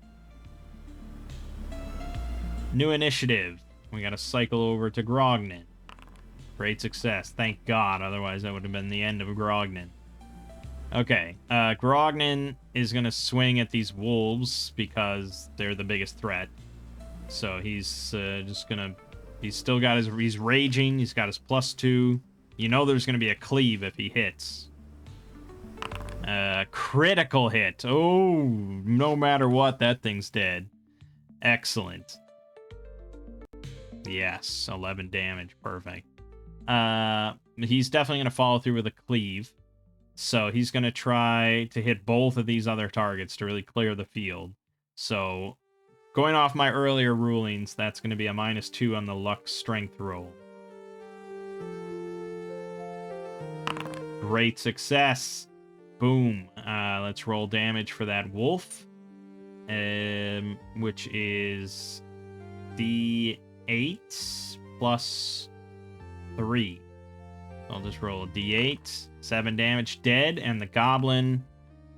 New initiative. We gotta cycle over to Grognon. Great success. Thank God, otherwise that would have been the end of Grognon. Okay, Grognon is gonna swing at these wolves because they're the biggest threat. So he's just gonna... He's still got his... He's raging. He's got his +2. You know there's going to be a cleave if he hits. Critical hit. Oh, no matter what, that thing's dead. Excellent. Yes, 11 damage. Perfect. He's definitely going to follow through with a cleave. So he's going to try to hit both of these other targets to really clear the field. So... Going off my earlier rulings, that's going to be a -2 on the luck strength roll. Great success. Boom. Let's roll damage for that wolf. Which is D8 plus 3. I'll just roll a D8. 7 damage, dead. And the goblin...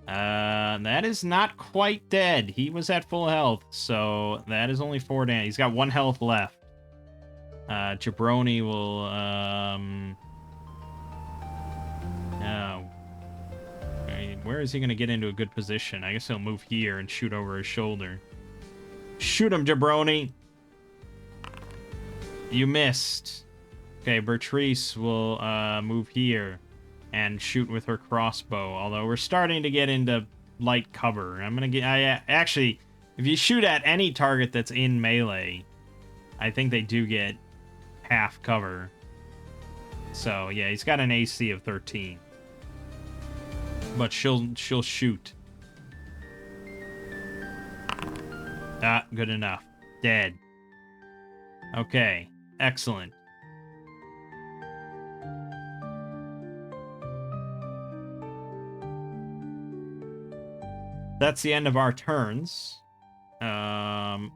that is not quite dead. He was at full health, so that is only 4 damage. He's got 1 health left. Jabroni will, no. Where is he going to get into a good position? I guess he'll move here and shoot over his shoulder. Shoot him, Jabroni! You missed. Okay, Bertrice will, move here and shoot with her crossbow, although we're starting to get into light cover. I'm gonna get... actually, if you shoot at any target that's in melee, I think they do get half cover. So, yeah, he's got an AC of 13. But she'll shoot. Ah, good enough. Dead. Okay, excellent. That's the end of our turns. And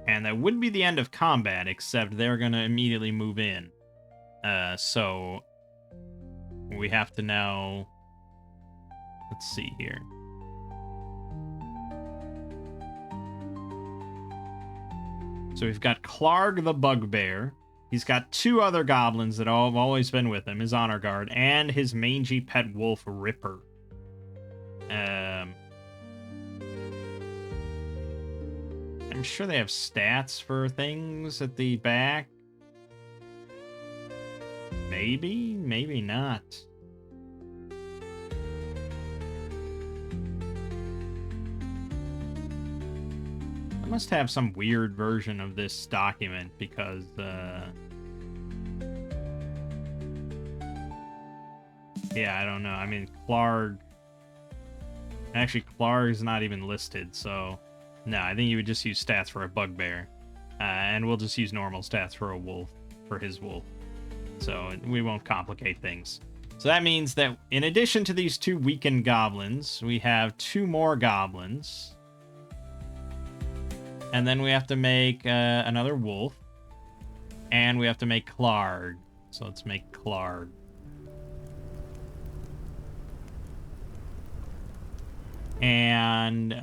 that would be the end of combat, except they're going to immediately move in. So we have to now... Let's see here. So we've got Clarg the Bugbear. He's got 2 other goblins that have always been with him, his honor guard, and his mangy pet wolf, Ripper. I'm sure they have stats for things at the back. Maybe, maybe not. I must have some weird version of this document because, yeah, I don't know. I mean, Clarg... Actually, Clarg's not even listed, so... No, I think you would just use stats for a bugbear. And we'll just use normal stats for a wolf, for his wolf. So we won't complicate things. So that means that in addition to these 2 weakened goblins, we have 2 more goblins. And then we have to make another wolf. And we have to make Clarg. So let's make Clarg. And,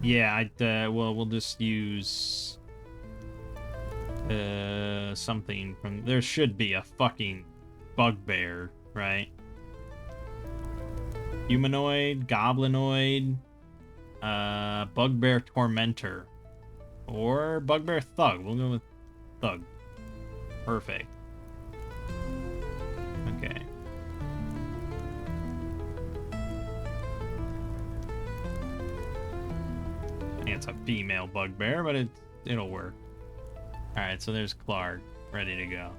yeah, well, we'll just use, something from... There should be a fucking bugbear, right? Humanoid, goblinoid, bugbear tormentor. Or bugbear thug. We'll go with thug. Perfect. Okay. Yeah, it's a female bugbear, but it'll work. Alright, so there's Clark, ready to go.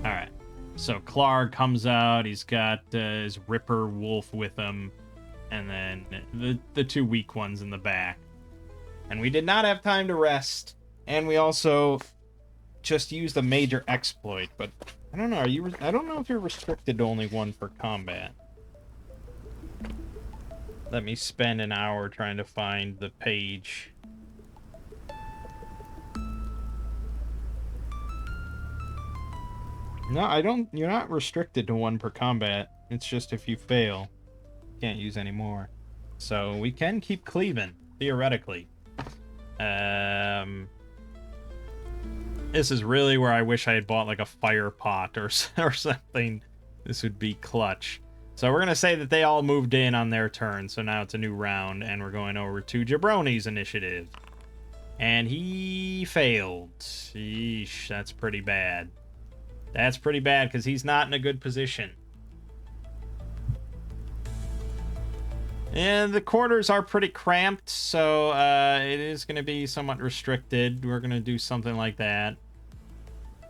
Alright, so Clark comes out, he's got his Ripper Wolf with him, and then the two weak ones in the back. And we did not have time to rest, and we also just used a major exploit, but I don't know, I don't know if you're restricted to only one for combat. Let me spend an hour trying to find the page. No, you're not restricted to one per combat. It's just if you fail, can't use any more. So we can keep cleaving, theoretically. This is really where I wish I had bought like a fire pot or something. This would be clutch. So we're going to say that they all moved in on their turn, so now it's a new round, and we're going over to Jabroni's initiative. And he failed. Yeesh, that's pretty bad. That's pretty bad, because he's not in a good position. And the quarters are pretty cramped, so it is going to be somewhat restricted. We're going to do something like that.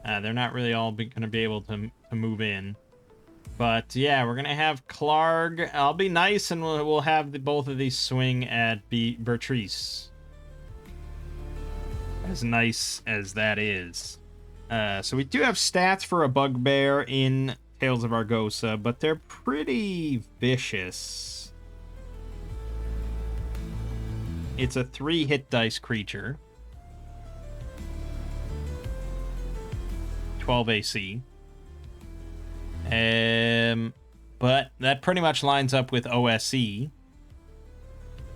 They're not really all going to be able to move in. But yeah, we're going to have Clarg. I'll be nice, and we'll have both of these swing at Bertrice. As nice as that is. So we do have stats for a bugbear in Tales of Argosa, but they're pretty vicious. It's a 3 hit dice creature. 12 AC. But that pretty much lines up with OSE.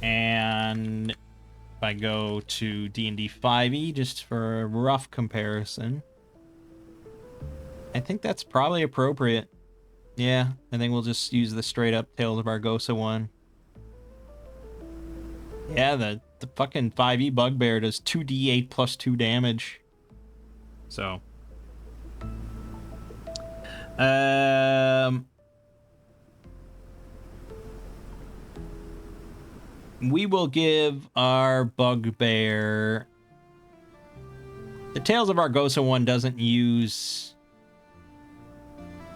And if I go to D&D 5e, just for a rough comparison, I think that's probably appropriate. Yeah, I think we'll just use the straight up Tales of Argosa one. Yeah, the fucking 5e bugbear does 2d8 plus 2 damage. So we will give our bugbear... The Tales of Argosa one doesn't use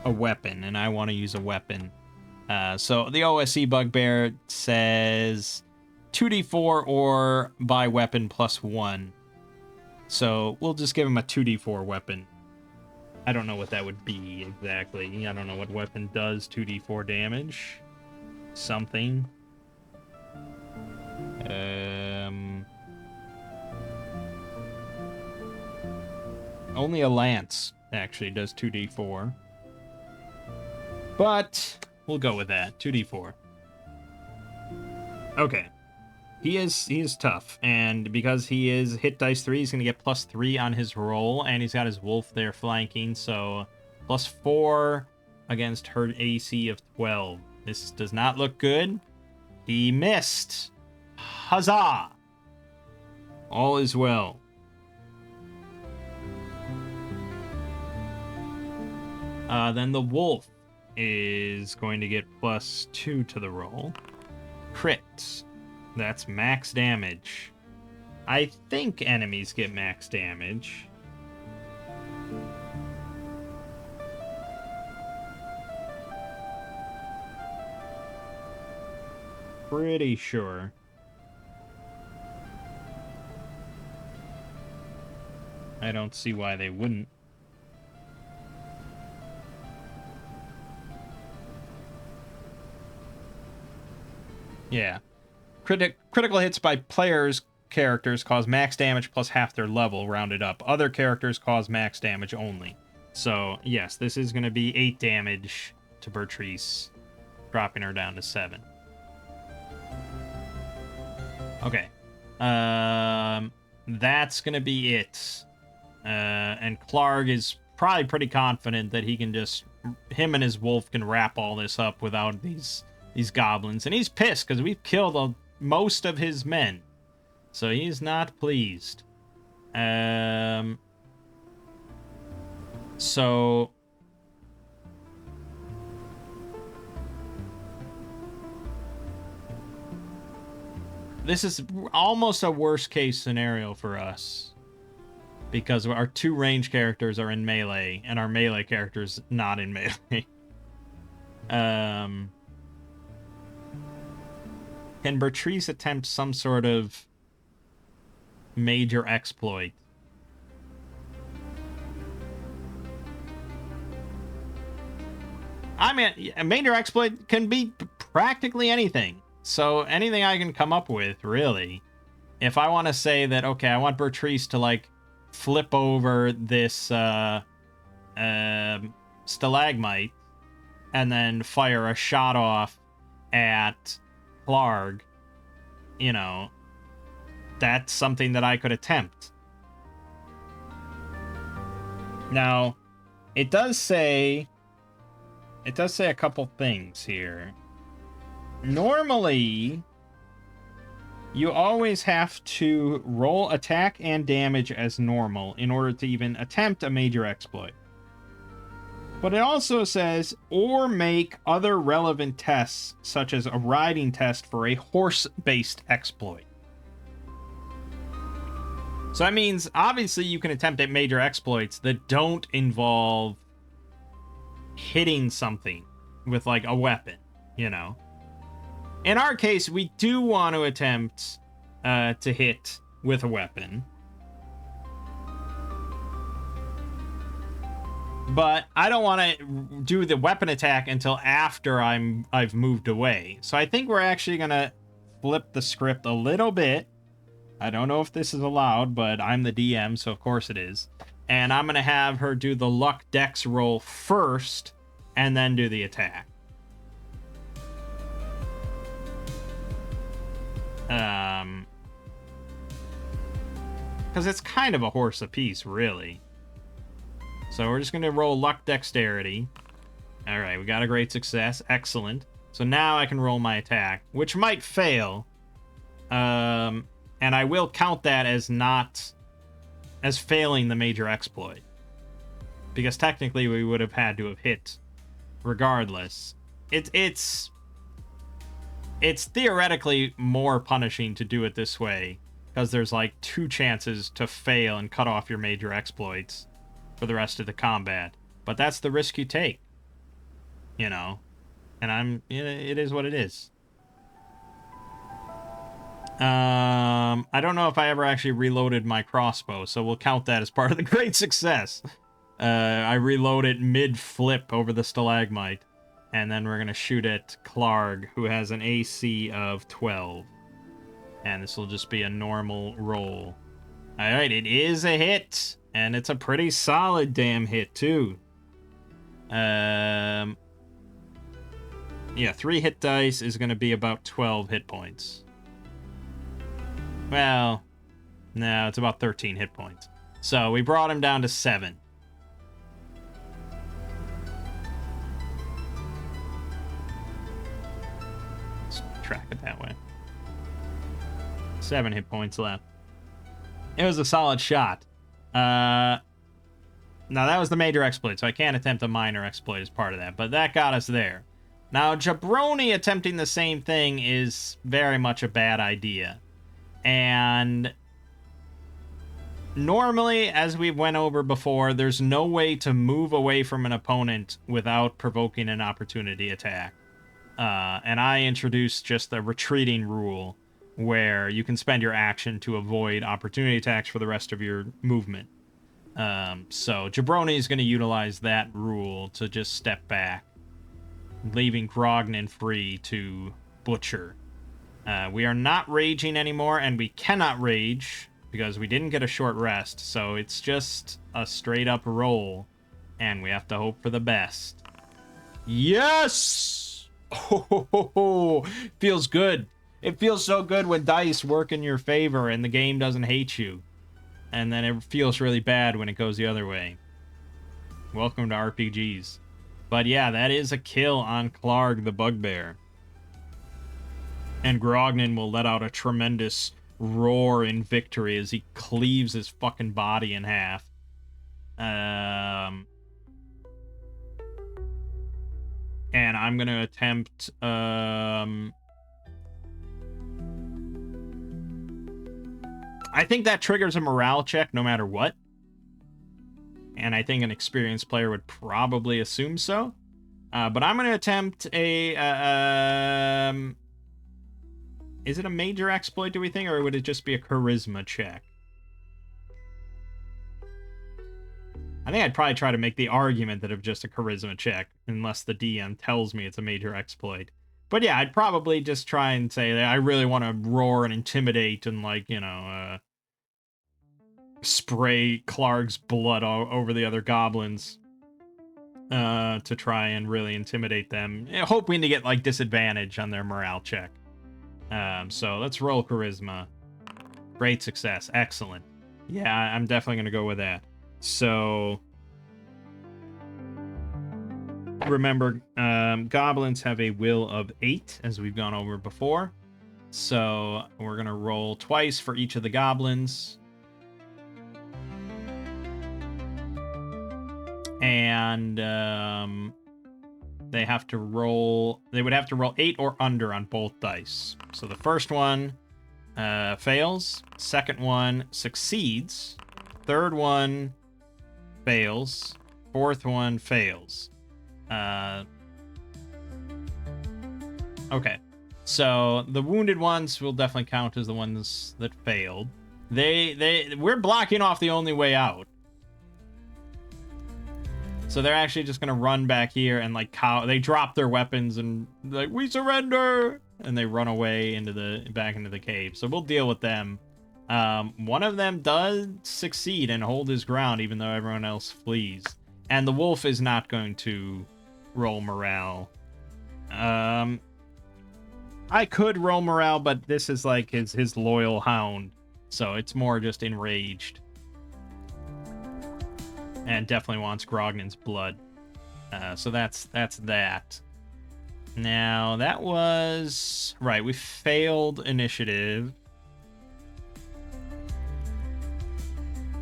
a weapon, and I want to use a weapon. So the OSE bugbear says 2d4 or by weapon plus 1. So we'll just give him a 2d4 weapon. I don't know what that would be exactly. I don't know what weapon does 2d4 damage. Something. Only a lance actually does 2d4. But we'll go with that. 2d4. Okay. He is tough, and because he is hit dice 3, he's going to get +3 on his roll, and he's got his wolf there flanking, so +4 against her AC of 12. This does not look good. He missed. Huzzah! All is well. Then the wolf is going to get +2 to the roll. Crit. That's max damage. I think enemies get max damage. Pretty sure. I don't see why they wouldn't. Yeah. Critical hits by players' characters cause max damage plus half their level, rounded up. Other characters cause max damage only. So, yes, this is going to be 8 damage to Bertrice, dropping her down to 7. Okay. That's going to be it. And Clarg is probably pretty confident that he can just... Him and his wolf can wrap all this up without these goblins. And he's pissed because we've killed most of his men. So he's not pleased. So... This is almost a worst case scenario for us. Because our 2 range characters are in melee, and our melee character's not in melee. Can Bertrice attempt some sort of major exploit? I mean, a major exploit can be practically anything. So anything I can come up with, really. If I want to say that, okay, I want Bertrice to, like, flip over this stalagmite and then fire a shot off at Clarg, you know, that's something that I could attempt. Now, it does say a couple things here. Normally, you always have to roll attack and damage as normal in order to even attempt a major exploit. But it also says, or make other relevant tests, such as a riding test for a horse-based exploit. So that means, obviously, you can attempt at major exploits that don't involve hitting something with, like, a weapon, you know? In our case, we do want to attempt to hit with a weapon. But I don't want to do the weapon attack until after I've moved away. So I think we're actually going to flip the script a little bit. I don't know if this is allowed, but I'm the DM, so of course it is. And I'm going to have her do the luck dex roll first, and then do the attack. Because it's kind of a horse apiece, really. So we're just going to roll luck dexterity. Alright, we got a great success. Excellent. So now I can roll my attack, which might fail. And I will count that as failing the major exploit. Because technically we would have had to have hit regardless. It's theoretically more punishing to do it this way, because there's like 2 chances to fail and cut off your major exploits for the rest of the combat. But that's the risk you take, you know. And it is what it is. I don't know if I ever actually reloaded my crossbow, so we'll count that as part of the great success. I reload it mid-flip over the stalagmite. And then we're going to shoot at Clarg, who has an AC of 12. And this will just be a normal roll. Alright, it is a hit. And it's a pretty solid damn hit, too. Yeah, 3 hit dice is going to be about 12 hit points. Well, no, it's about 13 hit points. So we brought him down to 7. Track it that way. 7 hit points left. It was a solid shot. Now that was the major exploit, so I can't attempt a minor exploit as part of that, but that got us there. Now Jabroni attempting the same thing is very much a bad idea. And normally, as we went over before, there's no way to move away from an opponent without provoking an opportunity attack. And I introduced just the retreating rule, where you can spend your action to avoid opportunity attacks for the rest of your movement. So Jabroni is going to utilize that rule to just step back, leaving Grognan free to butcher. We are not raging anymore, and we cannot rage because we didn't get a short rest, so it's just a straight up roll, and we have to hope for the best. Yes! Oh, feels good. It feels so good when dice work in your favor and the game doesn't hate you. And then it feels really bad when it goes the other way. Welcome to RPGs. But yeah, that is a kill on Clarg the Bugbear. And Grognan will let out a tremendous roar in victory as he cleaves his fucking body in half. And I'm going to attempt... I think that triggers a morale check no matter what. And I think an experienced player would probably assume so. But I'm going to attempt a... is it a major exploit, do we think? Or would it just be a charisma check? I think I'd probably try to make the argument that it's just a charisma check, unless the DM tells me it's a major exploit. But yeah, I'd probably just try and say that I really want to roar and intimidate and, like, you know, spray Clark's blood all over the other goblins to try and really intimidate them, hoping to get, like, disadvantage on their morale check. So let's roll charisma. Great success. Excellent. Yeah, I'm definitely going to go with that. So remember, goblins have a will of 8, as we've gone over before. So we're going to roll twice for each of the goblins. And they have to roll... They would have to roll 8 or under on both dice. So the first one fails. Second one succeeds. Third one fails. Fourth one fails. Okay. So the wounded ones will definitely count as the ones that failed. We're blocking off the only way out. So they're actually just gonna run back here and, like, they drop their weapons and, like, we surrender, and they run away back into the cave. So we'll deal with them. One of them does succeed and hold his ground, even though everyone else flees. And the wolf is not going to roll morale. I could roll morale, but this is like his loyal hound, so it's more just enraged. And definitely wants Grognon's blood. So that's that. Now, that was... Right, we failed initiative.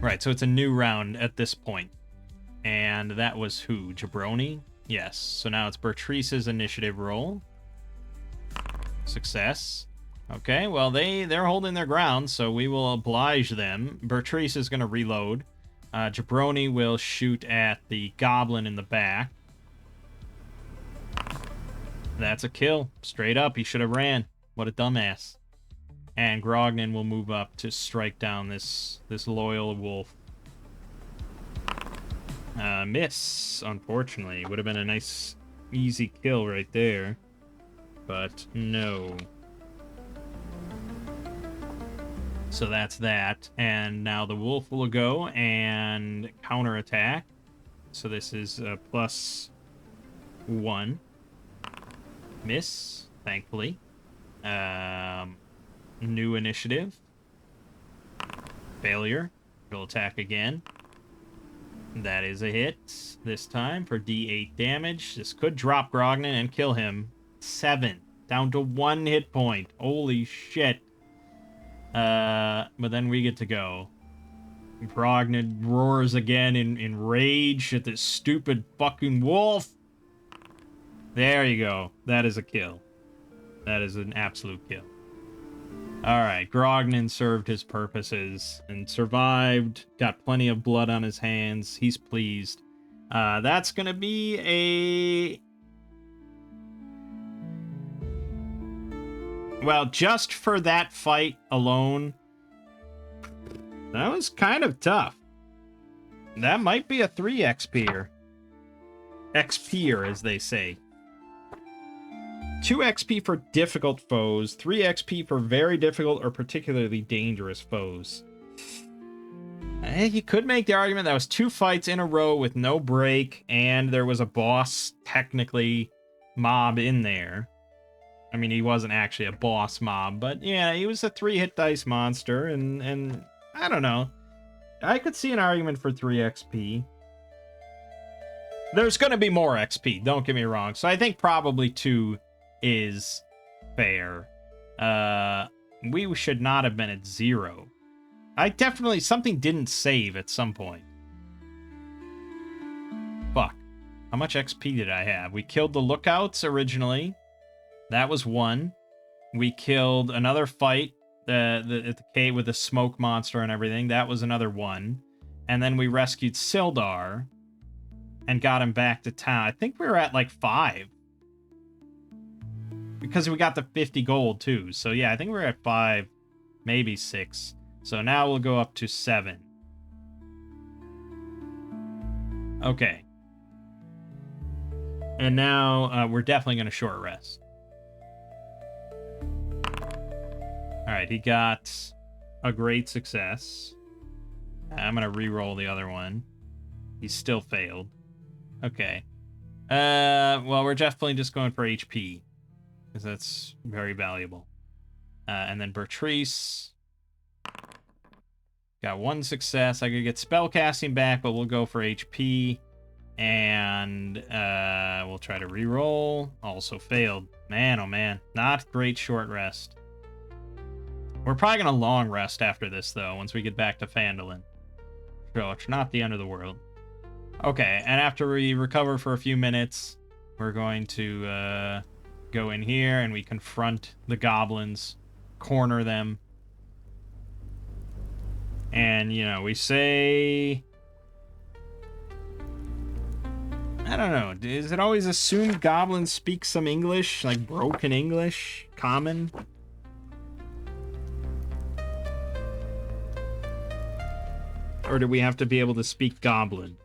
Right, so it's a new round at this point. And that was who? Jabroni? Yes. So now it's Bertrice's initiative roll. Success. Okay, well, they're holding their ground, so we will oblige them. Bertrice is going to reload. Jabroni will shoot at the goblin in the back. That's a kill. Straight up, he should have ran. What a dumbass. And Grognon will move up to strike down this loyal wolf. Miss, unfortunately. Would have been a nice, easy kill right there. But no. So that's that. And now the wolf will go and counterattack. So this is +1. Miss, thankfully. New initiative. Failure. It'll attack again. That is a hit this time for D8 damage. This could drop Grognon and kill him. 7. Down to 1 hit point. Holy shit. But then we get to go. Grognon roars again in rage at this stupid fucking wolf. There you go. That is a kill. That is an absolute kill. Alright, Grognon served his purposes and survived. Got plenty of blood on his hands. He's pleased. That's gonna be a... Well, just for that fight alone, that was kind of tough. That might be a 3 XP'er. XP'er, as they say. 2 XP for difficult foes, 3 XP for very difficult or particularly dangerous foes. You could make the argument that was 2 fights in a row with no break, and there was a boss, technically, mob in there. I mean, he wasn't actually a boss mob, but yeah, he was a 3-hit dice monster, and I don't know. I could see an argument for 3 XP. There's going to be more XP, don't get me wrong, so I think probably 2 is fair. We should not have been at 0. Something didn't save at some point. Fuck. How much XP did I have? We killed the lookouts originally. That was 1. We killed another fight. at the cave with the smoke monster and everything. That was another one. And then we rescued Sildar and got him back to town. I think we were at like 5. Because we got the 50 gold too. So yeah, I think we're at 5, maybe 6. So now we'll go up to 7. Okay. And now we're definitely going to short rest. Alright, he got a great success. I'm going to re-roll the other one. He still failed. Okay. Well, we're definitely just going for HP. Because that's very valuable. And then Bertrice got 1 success. I could get spellcasting back, but we'll go for HP. And we'll try to re-roll. Also failed. Man, oh man. Not great short rest. We're probably going to long rest after this, though, once we get back to Phandelver. So it's not the end of the world. Okay, and after we recover for a few minutes, we're going to go in here and we confront the goblins, corner them. And, you know, we say... I don't know. Is it always assumed goblins speak some English? Like broken English? Common? Or do we have to be able to speak goblin?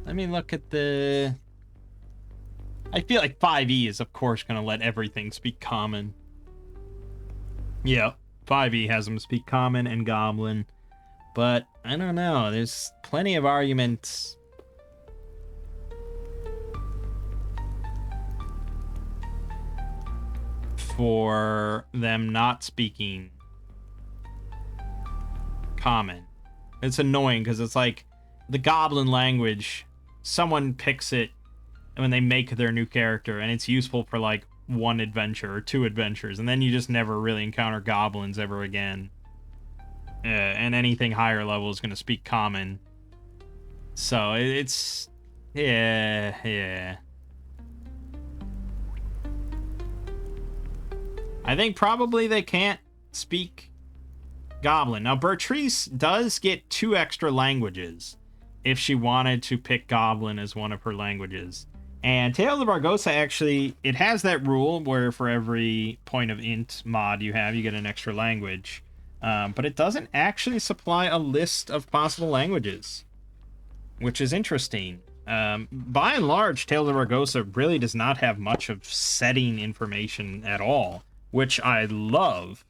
Let me look at the... I feel like 5e is, of course, going to let everything speak common. Yeah, 5e has them speak common and goblin. But, I don't know. There's plenty of arguments... for them not speaking common. It's annoying because it's like the goblin language, someone picks it when they make their new character and it's useful for like 1 adventure or 2 adventures, and then you just never really encounter goblins ever again. And anything higher level is going to speak common. So it's... yeah. I think probably they can't speak Goblin. Now, Bertrice does get 2 extra languages if she wanted to pick Goblin as one of her languages. And Tales of Argosa actually, it has that rule where for every point of int mod you have, you get an extra language. But it doesn't actually supply a list of possible languages, which is interesting. By and large, Tales of Argosa really does not have much of setting information at all, which I love.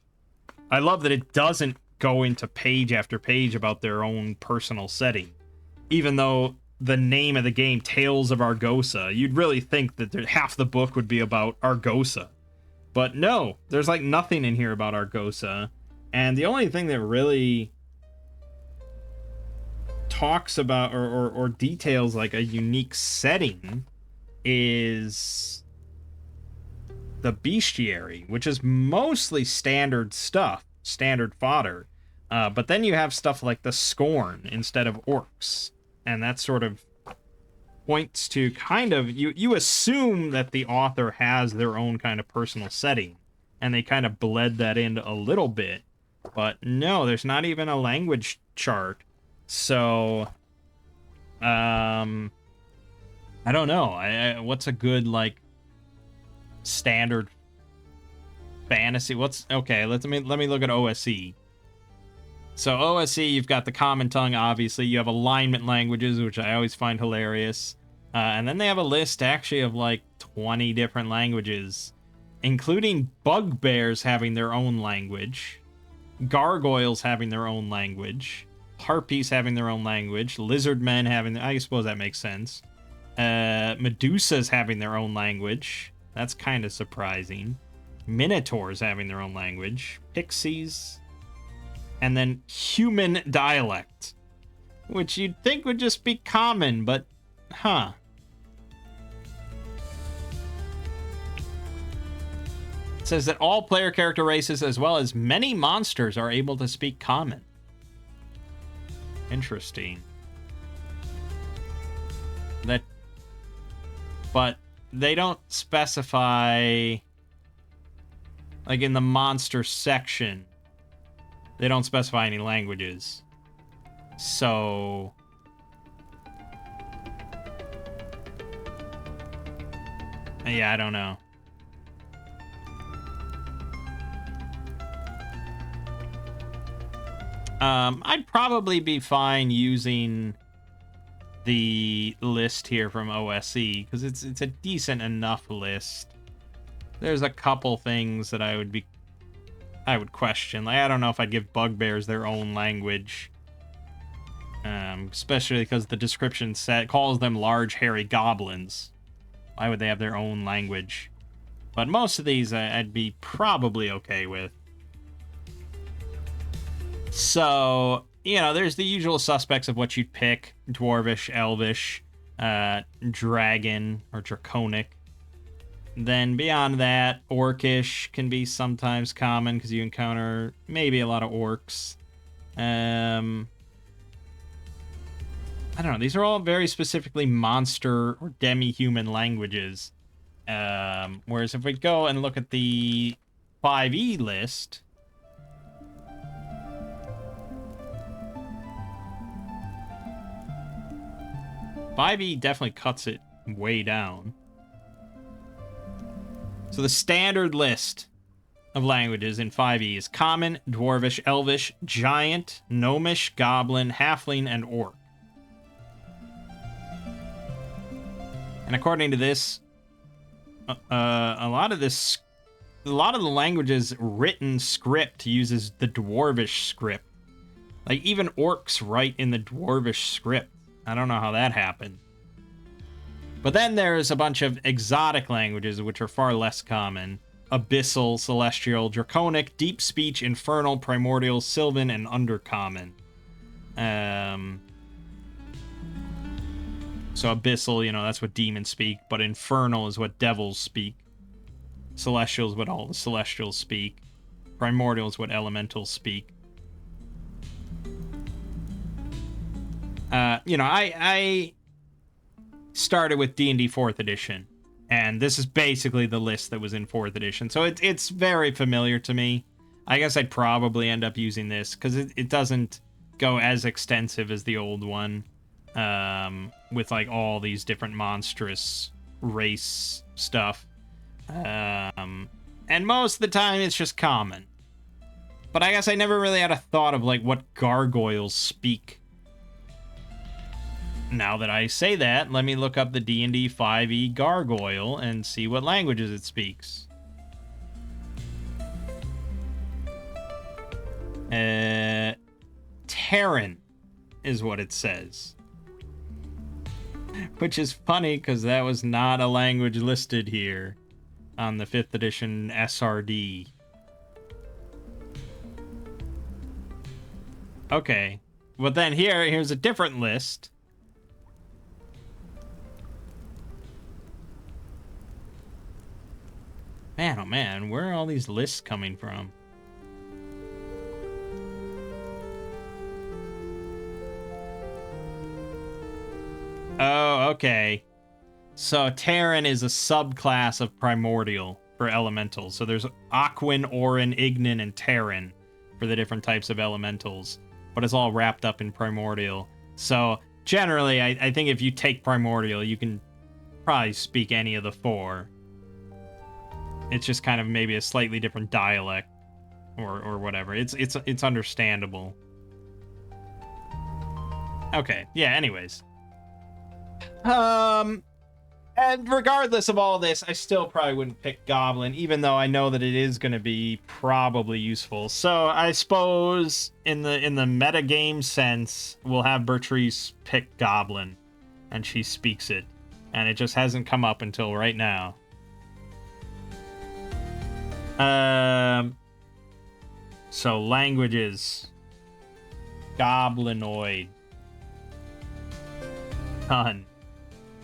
I love that it doesn't go into page after page about their own personal setting. Even though the name of the game, Tales of Argosa, you'd really think that half the book would be about Argosa. But no, there's like nothing in here about Argosa. And the only thing that really talks about or details like a unique setting is the bestiary, which is mostly standard stuff, standard fodder. But then you have stuff like the Scorn instead of orcs. And that sort of points to kind of, you assume that the author has their own kind of personal setting. And they kind of bled that in a little bit. But no, there's not even a language chart. So, I don't know. What's a good, like, standard fantasy? Okay, let me look at OSE. So OSE, you've got the common tongue, obviously. You have alignment languages, which I always find hilarious. And then they have a list, actually, of like 20 different languages, including bugbears having their own language, gargoyles having their own language, harpies having their own language, lizard men having... I suppose that makes sense. Medusas having their own language. That's kind of surprising. Minotaurs having their own language. Pixies... and then human dialect, which you'd think would just be common, but, huh. It says that all player character races, as well as many monsters, are able to speak common. Interesting. But they don't specify, like in the monster section, they don't specify any languages. So yeah, I don't know. I'd probably be fine using the list here from OSE because it's a decent enough list. There's a couple things that I would question. Like, I don't know if I'd give bugbears their own language, especially because the description calls them large hairy goblins. Why would they have their own language? But most of these I'd be probably okay with. So, you know, there's the usual suspects of what you'd pick. Dwarvish, Elvish, Dragon, or Draconic. Then beyond that, Orcish can be sometimes common because you encounter maybe a lot of orcs. I don't know. These are all very specifically monster or demi-human languages. Whereas if we go and look at the 5e list... .5e definitely cuts it way down. So the standard list of languages in 5e is Common, Dwarvish, Elvish, Giant, Gnomish, Goblin, Halfling, and Orc. And according to this, a lot of the language's written script uses the Dwarvish script. Like, even orcs write in the Dwarvish script. I don't know how that happened. But then there's a bunch of exotic languages which are far less common. Abyssal, Celestial, Draconic, Deep Speech, Infernal, Primordial, Sylvan, and Undercommon. So Abyssal, you know, that's what demons speak, but Infernal is what devils speak. Celestial is what all the Celestials speak. Primordial is what elementals speak. You know, I started with D&D 4th edition, and this is basically the list that was in 4th edition, so it's very familiar to me. I guess I'd probably end up using this, because it doesn't go as extensive as the old one, with, like, all these different monstrous race stuff. And most of the time, it's just common. But I guess I never really had a thought of, like, what gargoyles speak. Now that I say that, let me look up the D&D 5e gargoyle and see what languages it speaks. Terran is what it says. Which is funny, because that was not a language listed here on the 5th edition SRD. Okay. But then here's a different list. Man, oh man, where are all these lists coming from? Oh, okay. So Terran is a subclass of Primordial for elementals. So there's Aquan, Orin, Ignan, and Terran for the different types of elementals. But it's all wrapped up in Primordial. So generally, I think if you take Primordial, you can probably speak any of the four. It's just kind of maybe a slightly different dialect or whatever. It's understandable. Okay, yeah, anyways. And regardless of all this, I still probably wouldn't pick Goblin, even though I know that it is going to be probably useful. So I suppose in the metagame sense, we'll have Bertrice pick Goblin, and she speaks it. And it just hasn't come up until right now. So languages. Goblinoid. Done.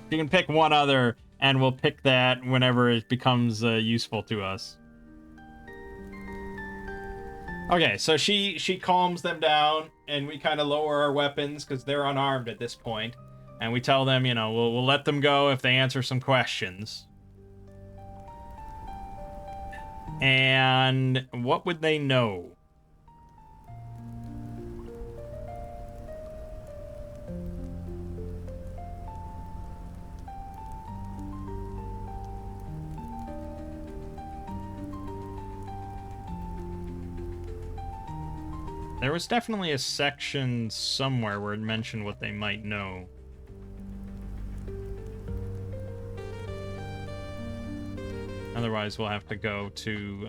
You can pick one other, and we'll pick that whenever it becomes useful to us. Okay, so she calms them down, and we kind of lower our weapons because they're unarmed at this point, and we tell them, you know, we'll let them go if they answer some questions. And what would they know? There was definitely a section somewhere where it mentioned what they might know. Otherwise, we'll have to go to,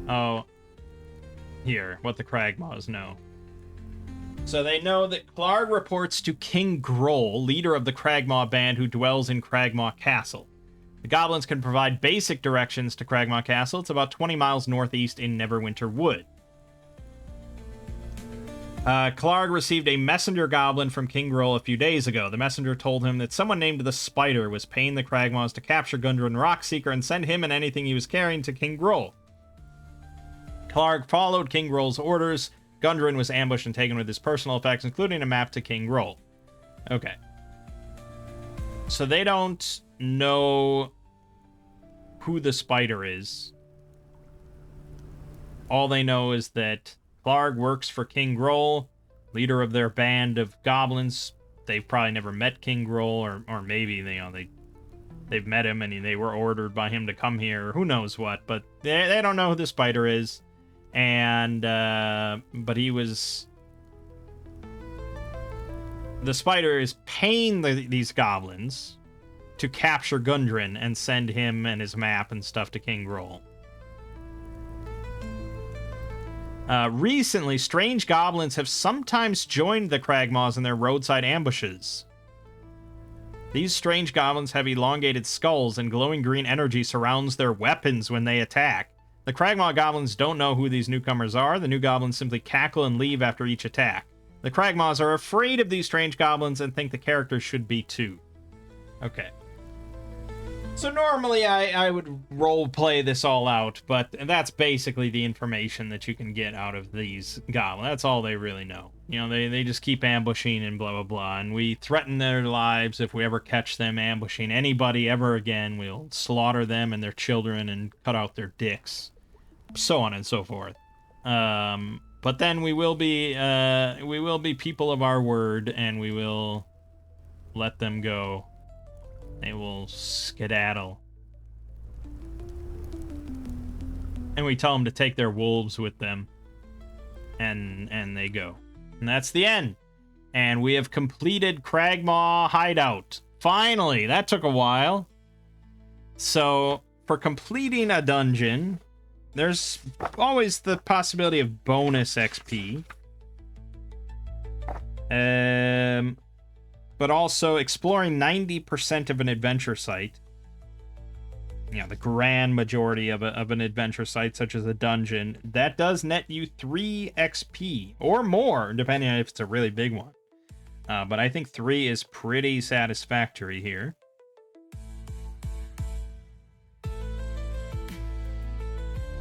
Oh, here, what the Cragmaws know. So they know that Clarg reports to King Groll, leader of the Cragmaw band who dwells in Cragmaw Castle. The goblins can provide basic directions to Cragmaw Castle. It's about 20 miles northeast in Neverwinter Wood. Clarg received a messenger goblin from King Groll a few days ago. The messenger told him that someone named the Spider was paying the Cragmaws to capture Gundren Rockseeker and send him and anything he was carrying to King Groll. Clarg followed King Groll's orders. Gundren was ambushed and taken with his personal effects, including a map to King Groll. Okay. So they don't know who the Spider is. All they know is that Clarg works for King Groll, leader of their band of goblins. They've probably never met King Groll, or maybe they've met him and they were ordered by him to come here, or who knows what, but they don't know who the Spider is. And, but the Spider is paying these goblins to capture Gundren and send him and his map and stuff to King Groll. Recently, strange goblins have sometimes joined the Cragmaws in their roadside ambushes. These strange goblins have elongated skulls, and glowing green energy surrounds their weapons when they attack. The Cragmaw goblins don't know who these newcomers are. The new goblins simply cackle and leave after each attack. The Cragmaws are afraid of these strange goblins and think the characters should be too. Okay. So normally I would role-play this all out, but that's basically the information that you can get out of these goblins. That's all they really know. You know, they just keep ambushing and blah, blah, blah, and we threaten their lives if we ever catch them ambushing anybody ever again. We'll slaughter them and their children and cut out their dicks, so on and so forth. But then we will be people of our word, and we will let them go. They will skedaddle. And we tell them to take their wolves with them. And they go. And that's the end. And we have completed Cragmaw Hideout. Finally! That took a while. So, for completing a dungeon, there's always the possibility of bonus XP. But also exploring 90% of an adventure site. You know, the grand majority of an adventure site, such as a dungeon, that does net you 3 XP, or more, depending on if it's a really big one. But I think 3 is pretty satisfactory here.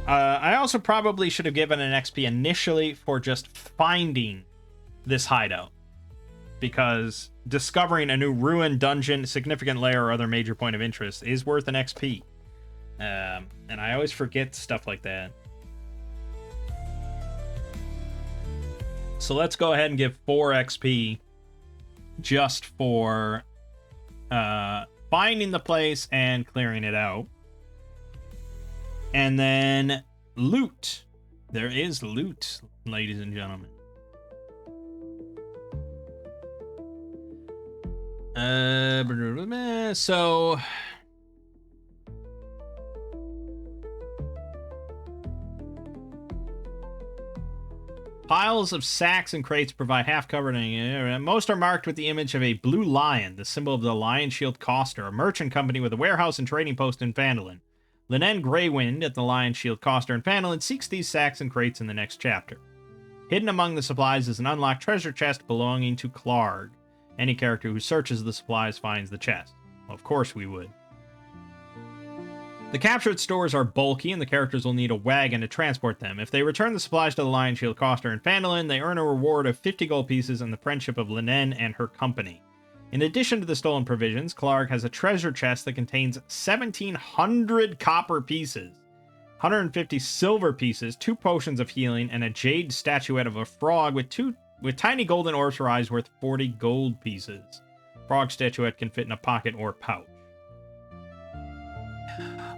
I also probably should have given an XP initially for just finding this hideout, because discovering a new ruin, dungeon, significant lair, or other major point of interest is worth an XP. And I always forget stuff like that. So let's go ahead and give 4 XP just for finding the place and clearing it out. And then loot. There is loot, ladies and gentlemen. So piles of sacks and crates provide half-covered. Most are marked with the image of a blue lion, the symbol of the Lion Shield Coster, a merchant company with a warehouse and trading post in Phandalin. Linen Greywind at the Lion Shield Coster in Phandalin seeks these sacks and crates in the next chapter. Hidden among the supplies is an unlocked treasure chest belonging to Clarg. Any character who searches the supplies finds the chest. Well, of course we would. The captured stores are bulky, and the characters will need a wagon to transport them. If they return the supplies to the Lion Shield Coster in Phandelver, they earn a reward of 50 gold pieces and the friendship of Linen and her company. In addition to the stolen provisions, Clark has a treasure chest that contains 1,700 copper pieces, 150 silver pieces, 2 potions of healing, and a jade statuette of a frog with tiny golden orbs for eyes worth 40 gold pieces. Frog statuette can fit in a pocket or pouch.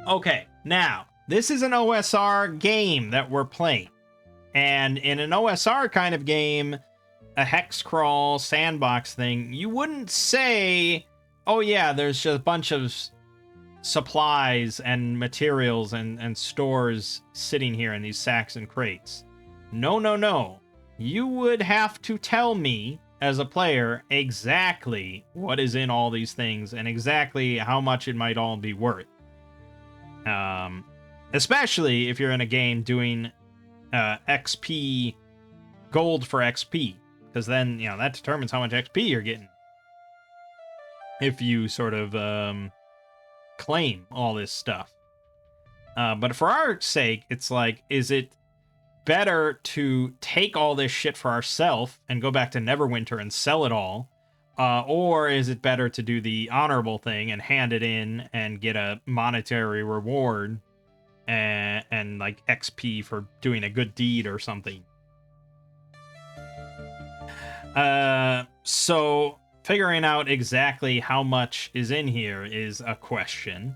Okay, now, this is an OSR game that we're playing. And in an OSR kind of game, a hex crawl sandbox thing, you wouldn't say, oh yeah, there's just a bunch of supplies and materials and stores sitting here in these sacks and crates. No, no, no. You would have to tell me, as a player, exactly what is in all these things and exactly how much it might all be worth. Especially if you're in a game doing XP, gold for XP, because then, you know, that determines how much XP you're getting. If you sort of claim all this stuff. But for our sake, it's like, is it better to take all this shit for ourselves and go back to Neverwinter and sell it all? Or is it better to do the honorable thing and hand it in and get a monetary reward and like XP for doing a good deed or something? So figuring out exactly how much is in here is a question.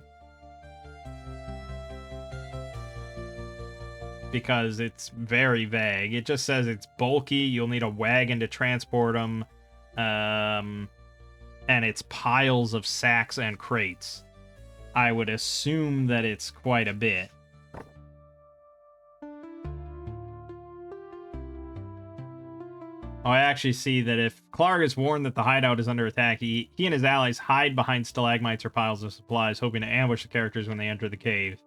Because it's very vague. It just says it's bulky, you'll need a wagon to transport them. And it's piles of sacks and crates. I would assume that it's quite a bit. Oh, I actually see that if Clark is warned that the hideout is under attack, he and his allies hide behind stalagmites or piles of supplies, hoping to ambush the characters when they enter the cave.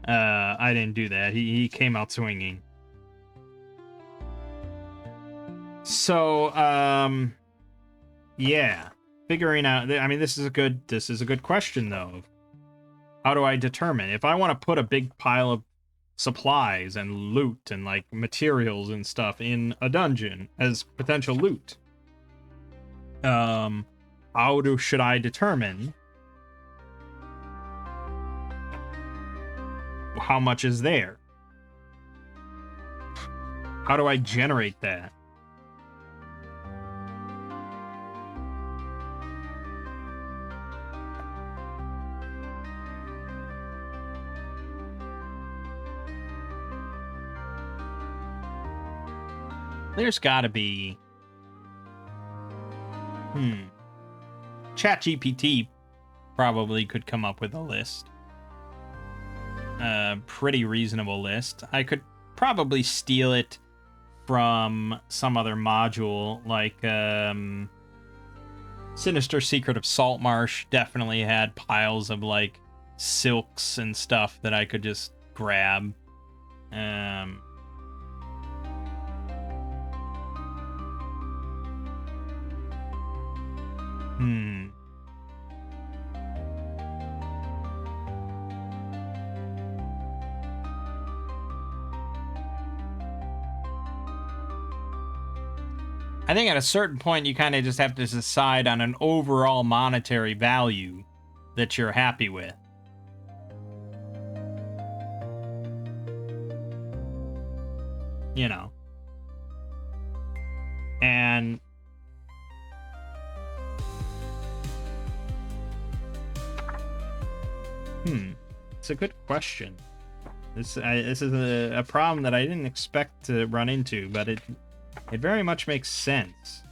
I didn't do that. He came out swinging. So, yeah, figuring out. I mean, this is a good question though. How do I determine if I want to put a big pile of supplies and loot and like materials and stuff in a dungeon as potential loot? Should I determine how much is there? How do I generate that? There's gotta be... ChatGPT probably could come up with a list. A pretty reasonable list. I could probably steal it from some other module, like Sinister Secret of Saltmarsh definitely had piles of like silks and stuff that I could just grab. I think at a certain point you kind of just have to decide on an overall monetary value that you're happy with. You know. And it's a good question. This is a problem that I didn't expect to run into, but it very much makes sense.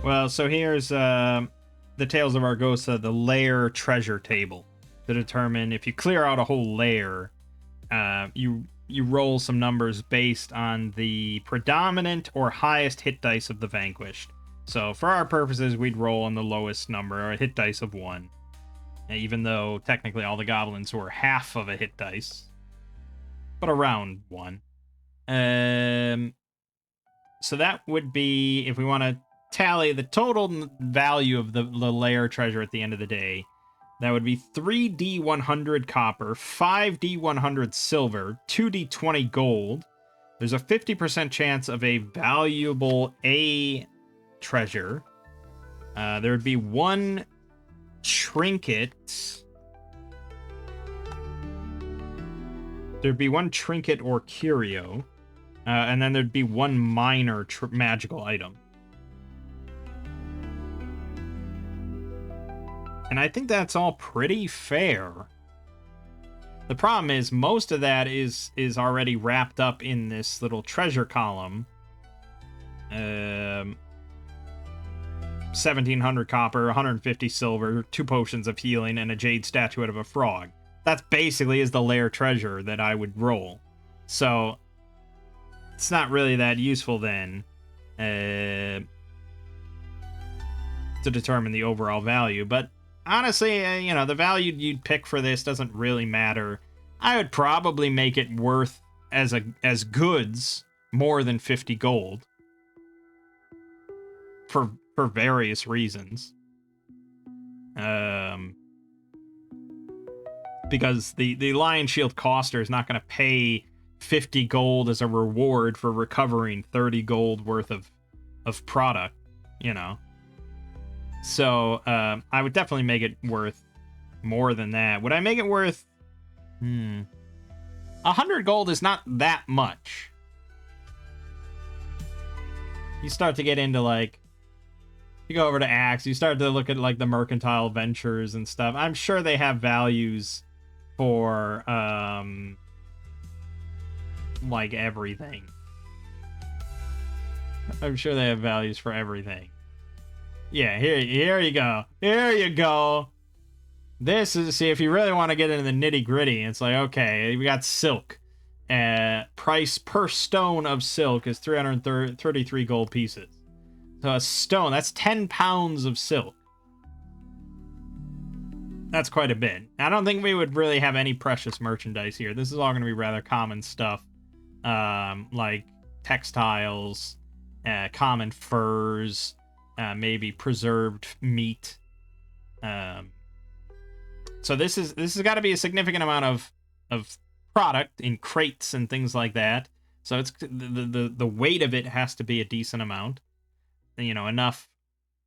Well, so here's the Tales of Argosa, the layer treasure table, to determine if you clear out a whole layer, you roll some numbers based on the predominant or highest hit dice of the vanquished. So for our purposes, we'd roll on the lowest number, or a hit dice of 1. Even though technically all the goblins were half of a hit dice. but around 1. So that would be, if we want to tally the total value of the lair treasure at the end of the day, that would be 3D100 copper, 5D100 silver, 2D20 gold. There's a 50% chance of a valuable A treasure. There would be 1 trinket. There'd be 1 trinket or curio. And then there'd be 1 minor magical item. And I think that's all pretty fair. The problem is most of that is already wrapped up in this little treasure column. 1700 copper, 150 silver, 2 potions of healing, and a jade statuette of a frog. That's basically is the lair treasure that I would roll. So it's not really that useful then to determine the overall value. But honestly, the value you'd pick for this doesn't really matter. I would probably make it worth as goods more than 50 gold for various reasons. Because the Lion Shield Coster is not going to pay 50 gold as a reward for recovering 30 gold worth of product, So I would definitely make it worth more than that. Would I make it worth 100 gold is not that much. You start to get into you go over to Axe, you start to look at the mercantile ventures and stuff. I'm sure they have values for everything. I'm sure they have values for everything. Yeah, here you go. Here you go. This is, see, if you really want to get into the nitty gritty, it's okay, we got silk. Price per stone of silk is 333 gold pieces. So a stone, that's 10 pounds of silk. That's quite a bit. I don't think we would really have any precious merchandise here. This is all going to be rather common stuff. Like textiles, common furs, maybe preserved meat. So this has got to be a significant amount of product in crates and things like that. So it's the weight of it has to be a decent amount. Enough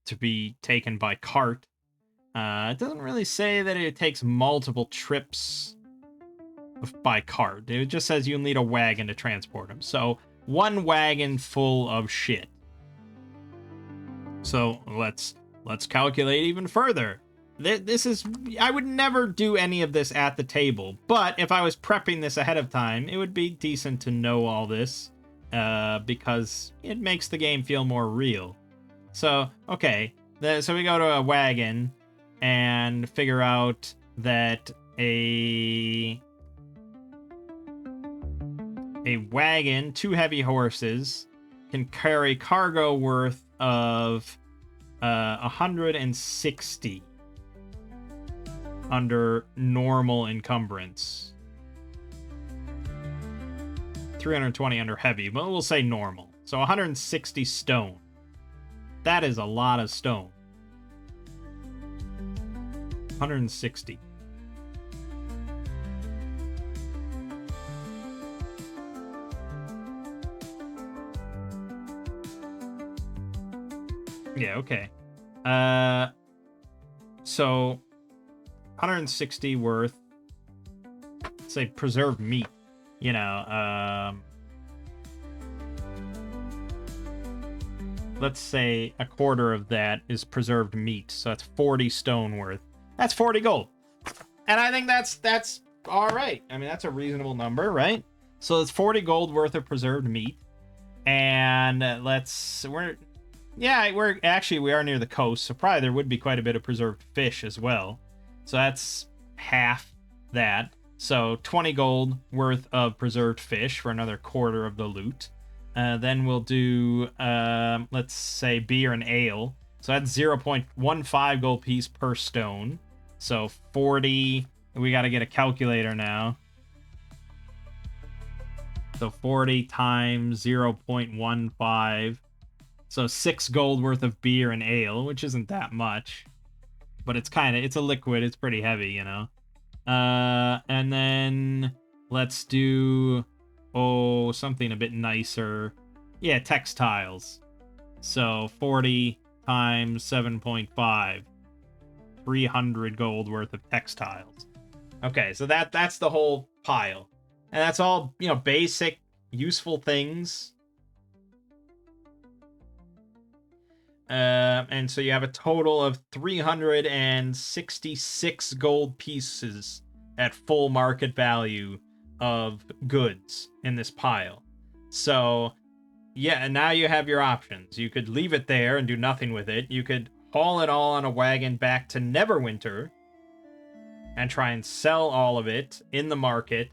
to be taken by cart. It doesn't really say that it takes multiple trips by cart. It just says you'll need a wagon to transport them. So 1 wagon full of shit. So let's calculate even further. This is, I would never do any of this at the table, but if I was prepping this ahead of time, it would be decent to know all this, because it makes the game feel more real. So, okay, so we go to a wagon and figure out that a wagon, 2 heavy horses, can carry cargo worth of 160 under normal encumbrance. 320 under heavy, but we'll say normal. So 160 stone. That is a lot of stone. 160. Yeah, okay. So 160 worth, say, preserved meat. Let's say a quarter of that is preserved meat, so that's 40 stone worth. That's 40 gold, and I think that's all right. I mean, that's a reasonable number, right? So it's 40 gold worth of preserved meat, and we are near the coast, so probably there would be quite a bit of preserved fish as well. So that's half that. So 20 gold worth of preserved fish for another quarter of the loot. Then we'll do, let's say, beer and ale. So that's 0.15 gold piece per stone. So 40. We got to get a calculator now. So 40 times 0.15. So 6 gold worth of beer and ale, which isn't that much. But it's a liquid. It's pretty heavy, you know. And then let's do, something a bit nicer. Yeah, textiles. So 40 times 7.5. 300 gold worth of textiles. Okay, so that's the whole pile. And that's all, basic, useful things. And so you have a total of 366 gold pieces at full market value of goods in this pile. So, yeah, and now you have your options. You could leave it there and do nothing with it. You could haul it all on a wagon back to Neverwinter and try and sell all of it in the market,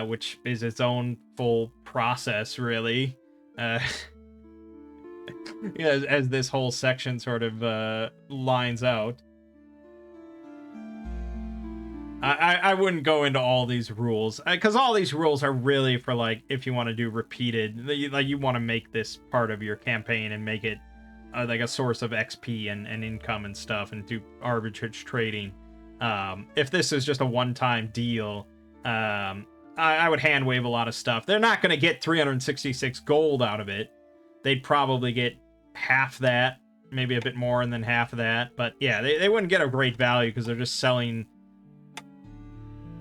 which is its own full process, really. As this whole section sort of lines out. I wouldn't go into all these rules, because all these rules are really for, like, if you want to do repeated, like, you want to make this part of your campaign and make it like a source of XP and income and stuff, and do arbitrage trading. If this is just a one-time deal, I would hand wave a lot of stuff. They're not going to get 366 gold out of it. They'd probably get half that, maybe a bit more than half of that. But yeah, they wouldn't get a great value because they're just selling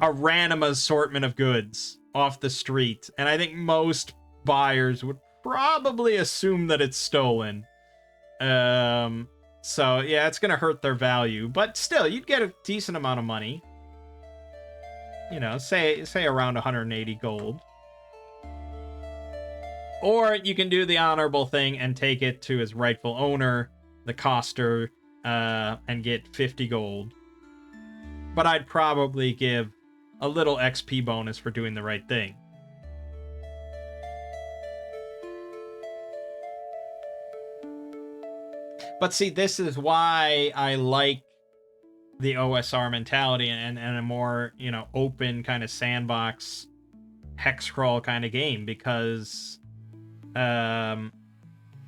a random assortment of goods off the street. And I think most buyers would probably assume that it's stolen. So yeah, it's going to hurt their value. But still, you'd get a decent amount of money. Say around 180 gold. Or you can do the honorable thing and take it to its rightful owner, the coster, and get 50 gold. But I'd probably give a little XP bonus for doing the right thing. But see, this is why I like the OSR mentality and a more, open kind of sandbox hex crawl kind of game, because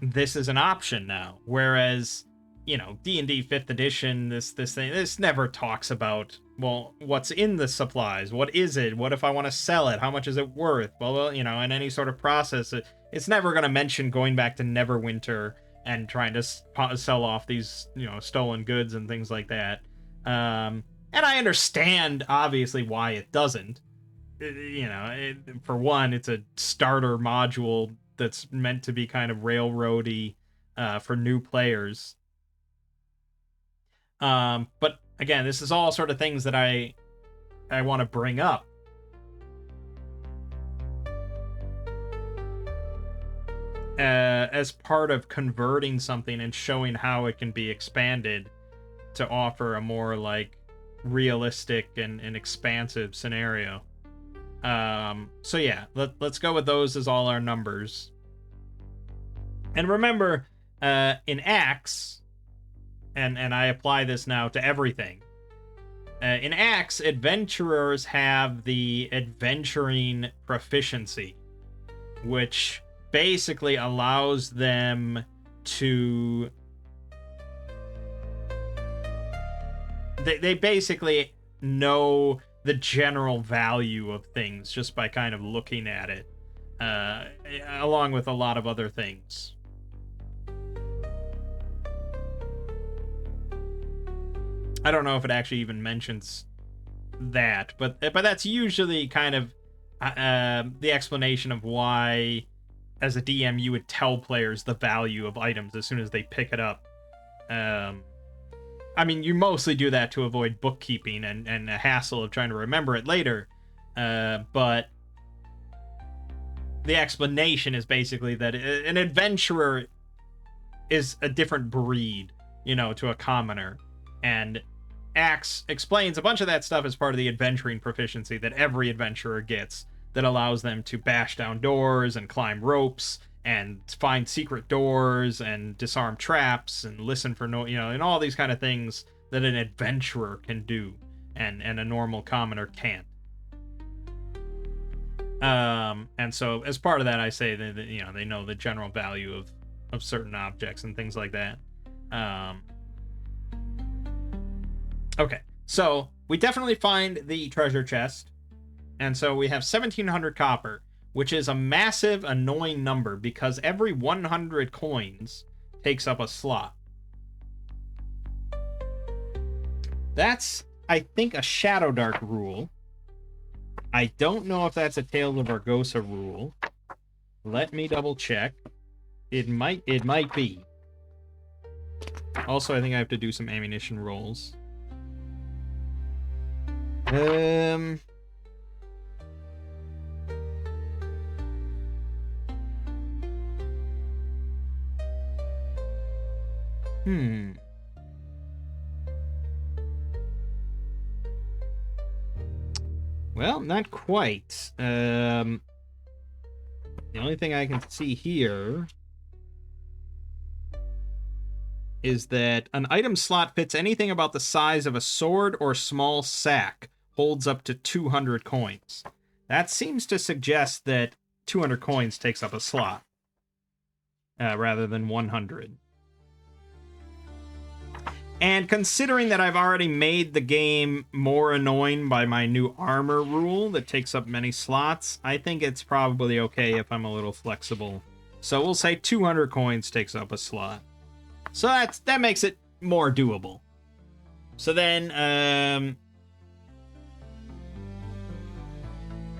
this is an option now, whereas D&D 5th edition, this never talks about, well, what's in the supplies, what is it, what if I want to sell it, how much is it worth, well, in any sort of process, it's never going to mention going back to Neverwinter and trying to sell off these stolen goods and things like that. And I understand obviously why it doesn't. For one, it's a starter module that's meant to be kind of railroady for new players. But again, this is all sort of things that I want to bring up. As part of converting something and showing how it can be expanded to offer a more, like, realistic and expansive scenario. So yeah, let's go with those as all our numbers. And remember, in Axe, and I apply this now to everything. In Axe, adventurers have the adventuring proficiency, which basically allows them to... They basically know the general value of things just by kind of looking at it, along with a lot of other things. I don't know if it actually even mentions that, but that's usually kind of the explanation of why, as a DM, you would tell players the value of items as soon as they pick it up. I mean, you mostly do that to avoid bookkeeping and a hassle of trying to remember it later. But the explanation is basically that an adventurer is a different breed, to a commoner. And Axe explains a bunch of that stuff as part of the adventuring proficiency that every adventurer gets, that allows them to bash down doors and climb ropes and find secret doors and disarm traps and listen for and all these kind of things that an adventurer can do and a normal commoner can't. And so as part of that, I say that, you know, they know the general value of certain objects and things like that. Okay, so we definitely find the treasure chest. And so we have 1,700 copper, which is a massive, annoying number because every 100 coins takes up a slot. That's, I think, a Shadow Dark rule. I don't know if that's a Tales of Argosa rule. Let me double check. It might be. Also, I think I have to do some ammunition rolls. Well, not quite. The only thing I can see here is that an item slot fits anything about the size of a sword or small sack, holds up to 200 coins. That seems to suggest that 200 coins takes up a slot, rather than 100. And considering that I've already made the game more annoying by my new armor rule that takes up many slots, I think it's probably okay if I'm a little flexible. So we'll say 200 coins takes up a slot. So that makes it more doable. So then,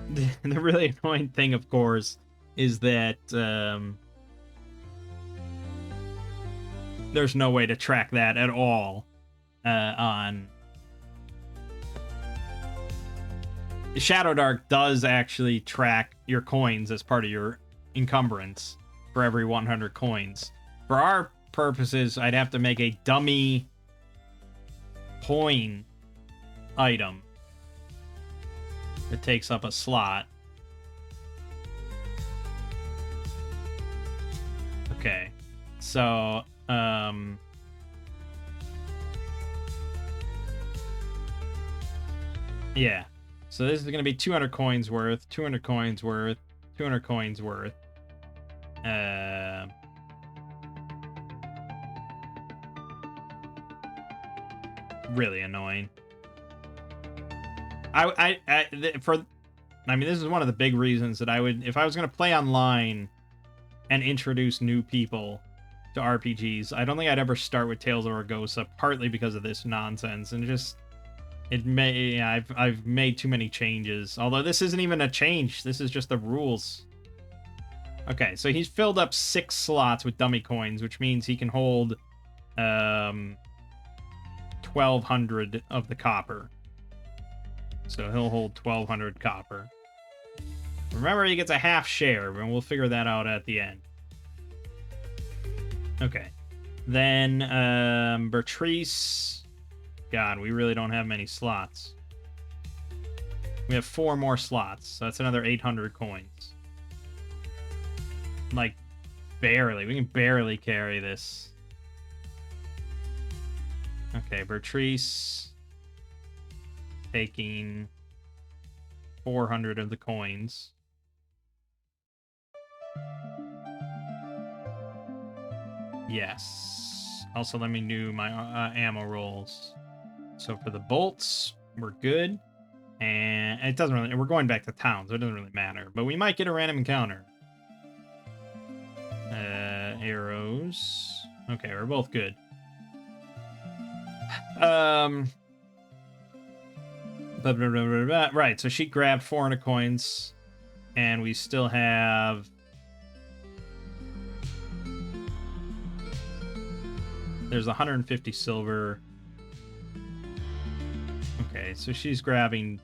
the really annoying thing, of course, is that there's no way to track that at all on Shadow Dark. Does actually track your coins as part of your encumbrance for every 100 coins. For our purposes, I'd have to make a dummy coin item that takes up a slot. Okay, so yeah, so this is going to be 200 coins worth, 200 coins worth, 200 coins worth. Really annoying. I mean, this is one of the big reasons that I would, if I was going to play online and introduce new people to RPGs, I don't think I'd ever start with Tales of Argosa, partly because of this nonsense, and just, I've made too many changes. Although this isn't even a change, this is just the rules. Okay, so he's filled up 6 slots with dummy coins, which means he can hold 1,200 of the copper. So he'll hold 1,200 copper. Remember, he gets a half share, and we'll figure that out at the end. Okay. Then, Bertrice. God, we really don't have many slots. We have 4 more slots, so that's another 800 coins. Like, barely. We can barely carry this. Okay, Bertrice taking 400 of the coins. Yes. Also, let me do my ammo rolls. So for the bolts, we're good. And it doesn't really... We're going back to town, so it doesn't really matter. But we might get a random encounter. Arrows. Okay, we're both good. Right, so she grabbed 400 coins. And we still have... There's 150 silver. Okay, so she's grabbing...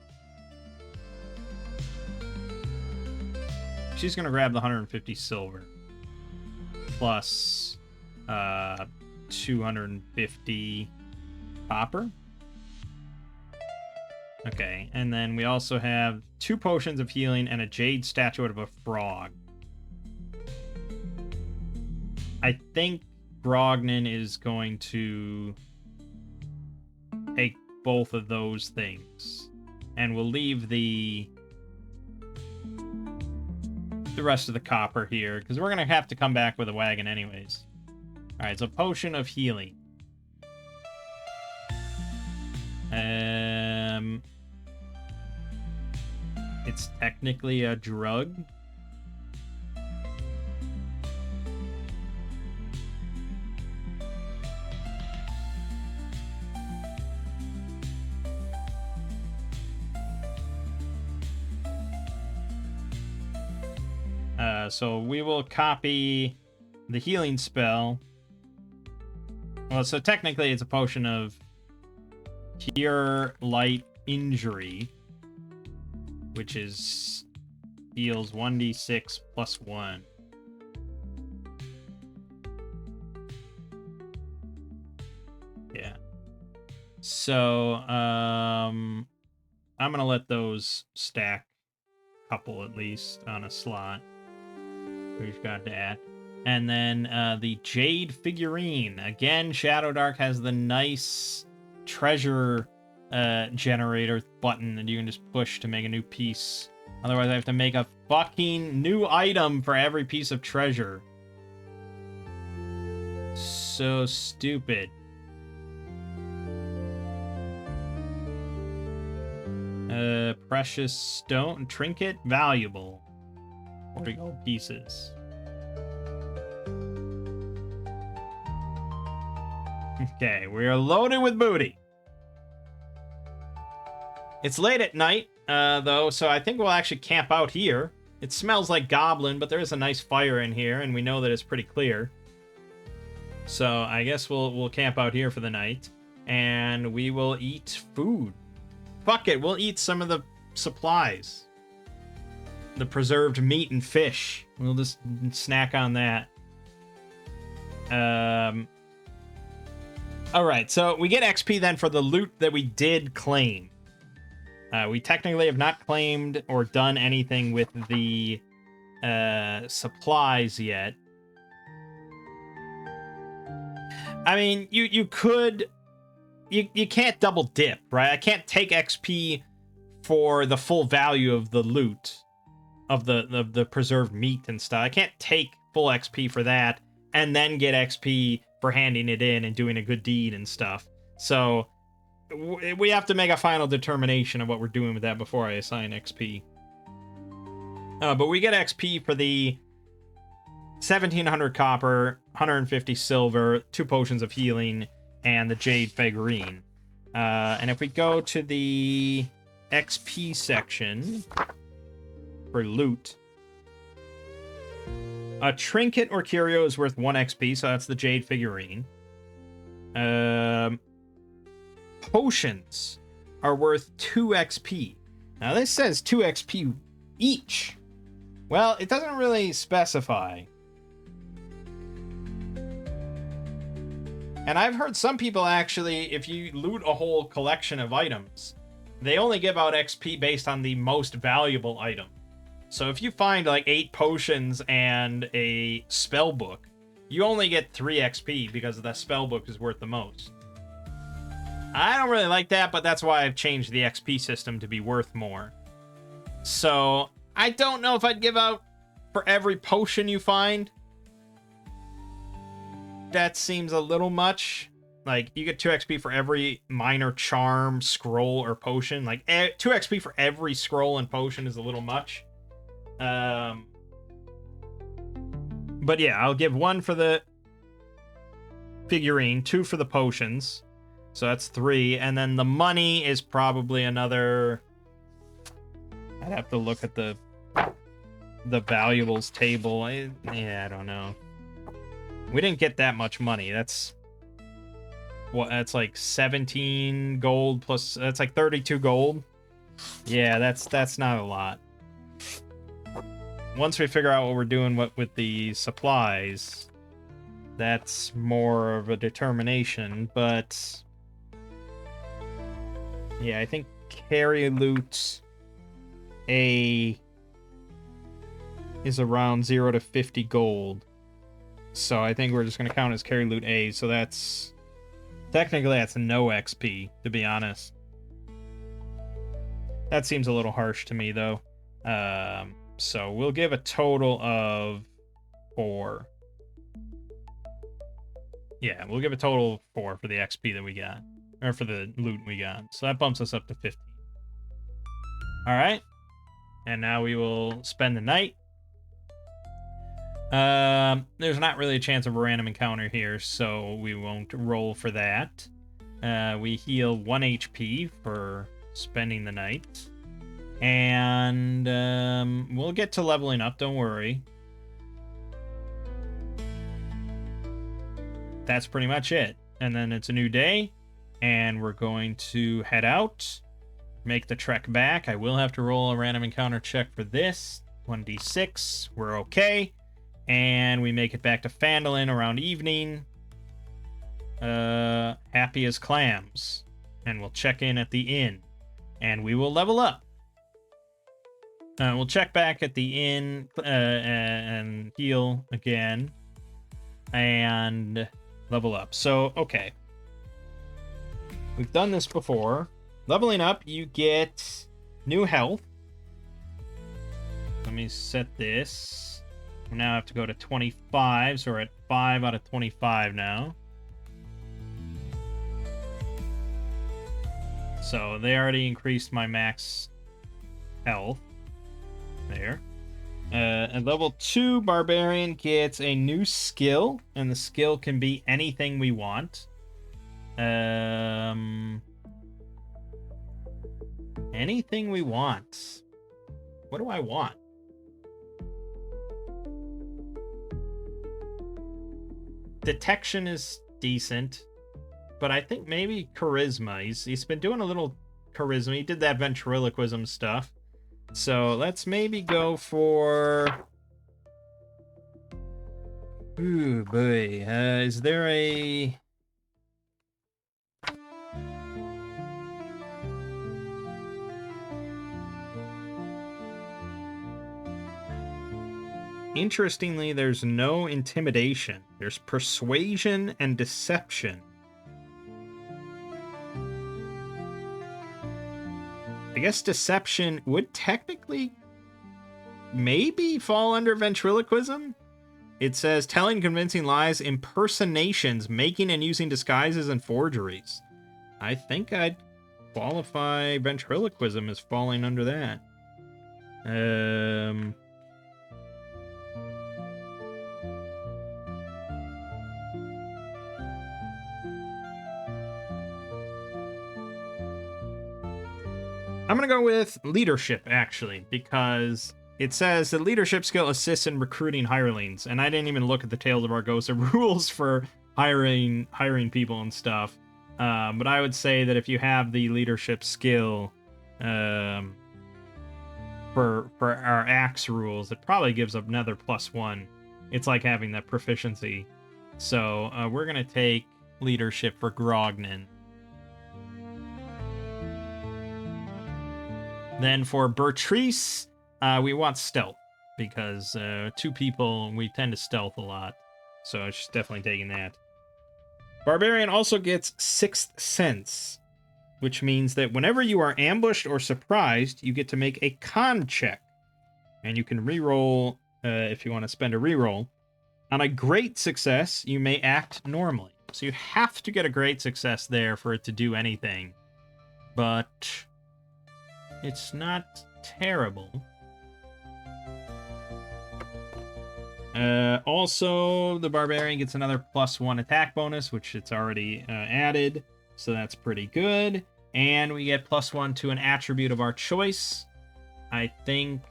She's going to grab the 150 silver. Plus 250 copper. Okay, and then we also have 2 potions of healing and a jade statuette of a frog. I think Grognan is going to take both of those things. And we'll leave the the rest of the copper here, because we're going to have to come back with a wagon anyways. Alright, so potion of healing. It's technically a drug. So we will copy the healing spell. Well, so technically it's a potion of Cure Light Injury, which is heals 1d6 plus 1. Yeah. So, I'm gonna let those stack a couple at least on a slot. We've got that. And then the Jade figurine. Again, Shadow Dark has the nice treasure generator button that you can just push to make a new piece. Otherwise, I have to make a fucking new item for every piece of treasure. So stupid. Precious stone trinket valuable. 40 gold pieces. Okay, we are loaded with booty. It's late at night, though, so I think we'll actually camp out here. It smells like goblin, but there is a nice fire in here, and we know that it's pretty clear. So I guess we'll camp out here for the night, and we will eat food. Fuck it, we'll eat some of the supplies. The preserved meat and fish. We'll just snack on that. Alright, so we get XP then for the loot that we did claim. We technically have not claimed or done anything with the supplies yet. I mean, you could... You can't double dip, right? I can't take XP for the full value of the loot. Of the preserved meat and stuff. I can't take full XP for that and then get XP for handing it in and doing a good deed and stuff. So we have to make a final determination of what we're doing with that before I assign XP. But we get XP for the 1,700 copper, 150 silver, 2 potions of healing, and the Jade figurine. And if we go to the XP section... for loot. A trinket or curio is worth 1 XP, so that's the Jade figurine. Potions are worth 2 XP. Now this says 2 XP each. Well, it doesn't really specify. And I've heard some people actually, if you loot a whole collection of items, they only give out XP based on the most valuable item. So if you find like 8 potions and a spell book, you only get 3 XP because the spell book is worth the most. I don't really like that, but that's why I've changed the XP system to be worth more. So I don't know if I'd give out for every potion you find. That seems a little much. Like, you get 2 XP for every minor charm, scroll, or potion. Like, 2 XP for every scroll and potion is a little much. But yeah, I'll give 1 for the figurine, 2 for the potions. So that's 3. And then the money is probably another... I'd have to look at the valuables table. Yeah, I don't know. We didn't get that much money. That's... What, that's like 17 gold plus... That's like 32 gold. Yeah, that's not a lot. Once we figure out what we're doing with the supplies, that's more of a determination, but... Yeah, I think carry loot A is around 0 to 50 gold. So I think we're just going to count as carry loot A, so that's... Technically, that's no XP, to be honest. That seems a little harsh to me, though. So we'll give a total of 4. Yeah, we'll give a total of 4 for the XP that we got. Or for the loot we got. So that bumps us up to 15. Alright. And now we will spend the night. There's not really a chance of a random encounter here, so we won't roll for that. We heal 1 HP for spending the night. And we'll get to leveling up, don't worry. That's pretty much it. And then it's a new day, and we're going to head out, make the trek back. I will have to roll a random encounter check for this. 1d6, we're okay. And we make it back to Phandelver around evening. Happy as clams. And we'll check in at the inn. And we will level up. We'll check back at the inn and heal again. And level up. So, okay. We've done this before. Leveling up, you get new health. Let me set this. We now have to go to 25, so we're at 5 out of 25 now. So they already increased my max health. There. At level 2, Barbarian gets a new skill, and the skill can be anything we want. Anything we want. What do I want? Detection is decent, but I think maybe charisma. He's been doing a little charisma. He did that ventriloquism stuff. So let's maybe go for... Ooh, boy. Is there a... Interestingly, there's no intimidation. There's persuasion and deception. I guess deception would technically maybe fall under ventriloquism. It says telling convincing lies, impersonations, making and using disguises, and forgeries. I think I'd qualify ventriloquism as falling under that. I'm going to go with leadership, actually, because it says the leadership skill assists in recruiting hirelings, and I didn't even look at the Tales of Argosa rules for hiring people and stuff. But I would say that if you have the leadership skill for our axe rules, it probably gives another +1. It's like having that proficiency. So we're going to take leadership for Grognan. Then for Bertrice, we want stealth, because 2 people, we tend to stealth a lot. So she's definitely taking that. Barbarian also gets 6th Sense, which means that whenever you are ambushed or surprised, you get to make a con check. And you can reroll if you want to spend a reroll. On a great success, you may act normally. So you have to get a great success there for it to do anything. But it's not terrible. Also, the Barbarian gets another +1 attack bonus, which it's already added, so that's pretty good. And we get +1 to an attribute of our choice. I think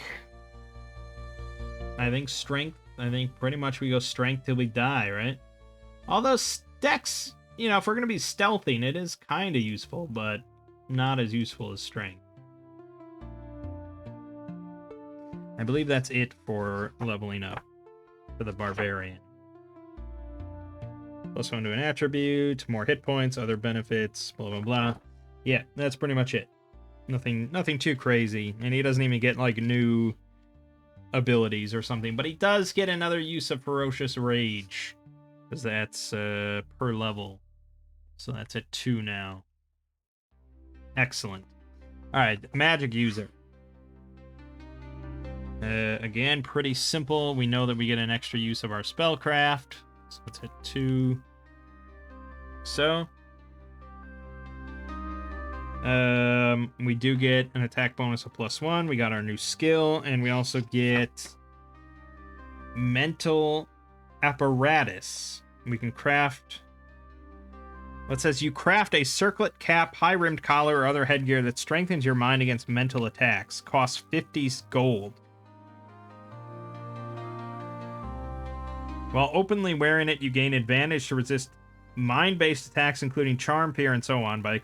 strength. I think pretty much we go strength till we die, right? Although Dex, you know, if we're going to be stealthing, it is kind of useful, but not as useful as strength. I believe that's it for leveling up for the Barbarian. +1 to an attribute, more hit points, other benefits, blah, blah, blah. Yeah, that's pretty much it. Nothing too crazy. And he doesn't even get, like, new abilities or something. But he does get another use of Ferocious Rage, because that's per level. So that's at 2 now. Excellent. Alright, magic user. Again, pretty simple. We know that we get an extra use of our spellcraft. So let's hit 2. So. We do get an attack bonus of +1. We got our new skill, and we also get mental apparatus. We can craft. It says you craft a circlet cap, high-rimmed collar, or other headgear that strengthens your mind against mental attacks. Costs 50 gold. While openly wearing it, you gain advantage to resist mind-based attacks, including charm, fear, and so on, but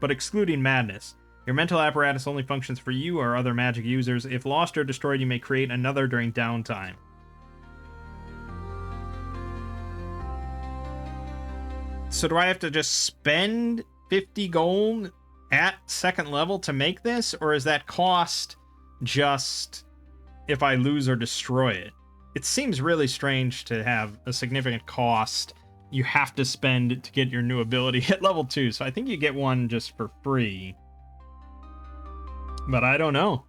excluding madness. Your mental apparatus only functions for you or other magic users. If lost or destroyed, you may create another during downtime. So do I have to just spend 50 gold at 2nd level to make this? Or is that cost just if I lose or destroy it? It seems really strange to have a significant cost you have to spend to get your new ability at level 2. So I think you get one just for free. But I don't know.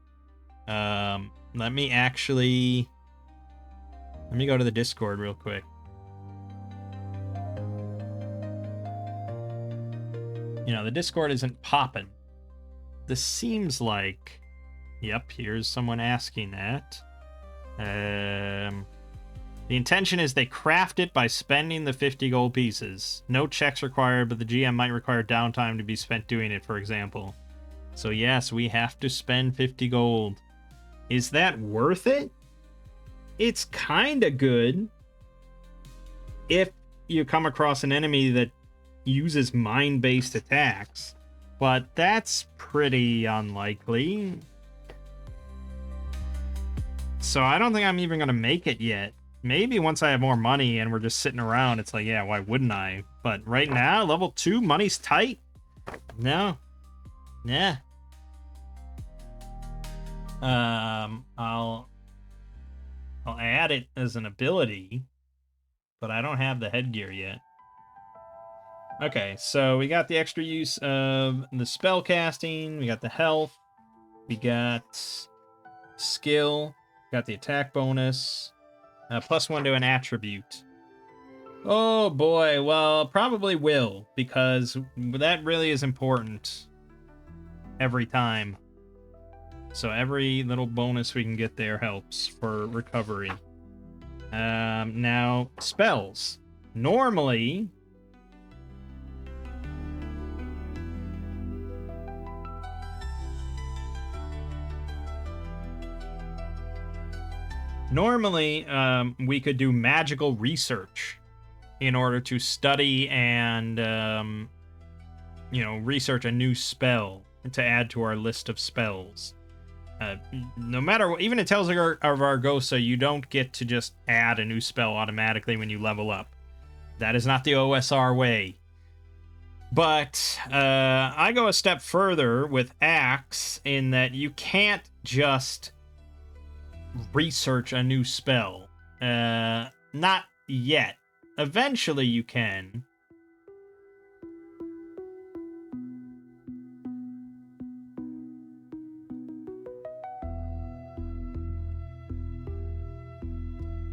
Let me go to the Discord real quick. You know, the Discord isn't popping. This seems like... Yep, here's someone asking that. The intention is they craft it by spending the 50 gold pieces. No checks required, but the GM might require downtime to be spent doing it, for example. So yes, we have to spend 50 gold. Is that worth it? It's kinda good if you come across an enemy that uses mind-based attacks, but that's pretty unlikely. So I don't think I'm even gonna make it yet. Maybe once I have more money and we're just sitting around, it's like, yeah, why wouldn't I? But right now, level 2, money's tight. No. Yeah. I'll add it as an ability, but I don't have the headgear yet. Okay, so we got the extra use of the spell casting, we got the health, we got skill, got the attack bonus, +1 to an attribute. Oh boy, well, probably will, because that really is important every time. So every little bonus we can get there helps for recovery. Now, spells. Normally... we could do magical research in order to study and, research a new spell to add to our list of spells. No matter what, even in Tales of Argosa, you don't get to just add a new spell automatically when you level up. That is not the OSR way. But I go a step further with Axe in that you can't just research a new spell. Not yet. Eventually you can.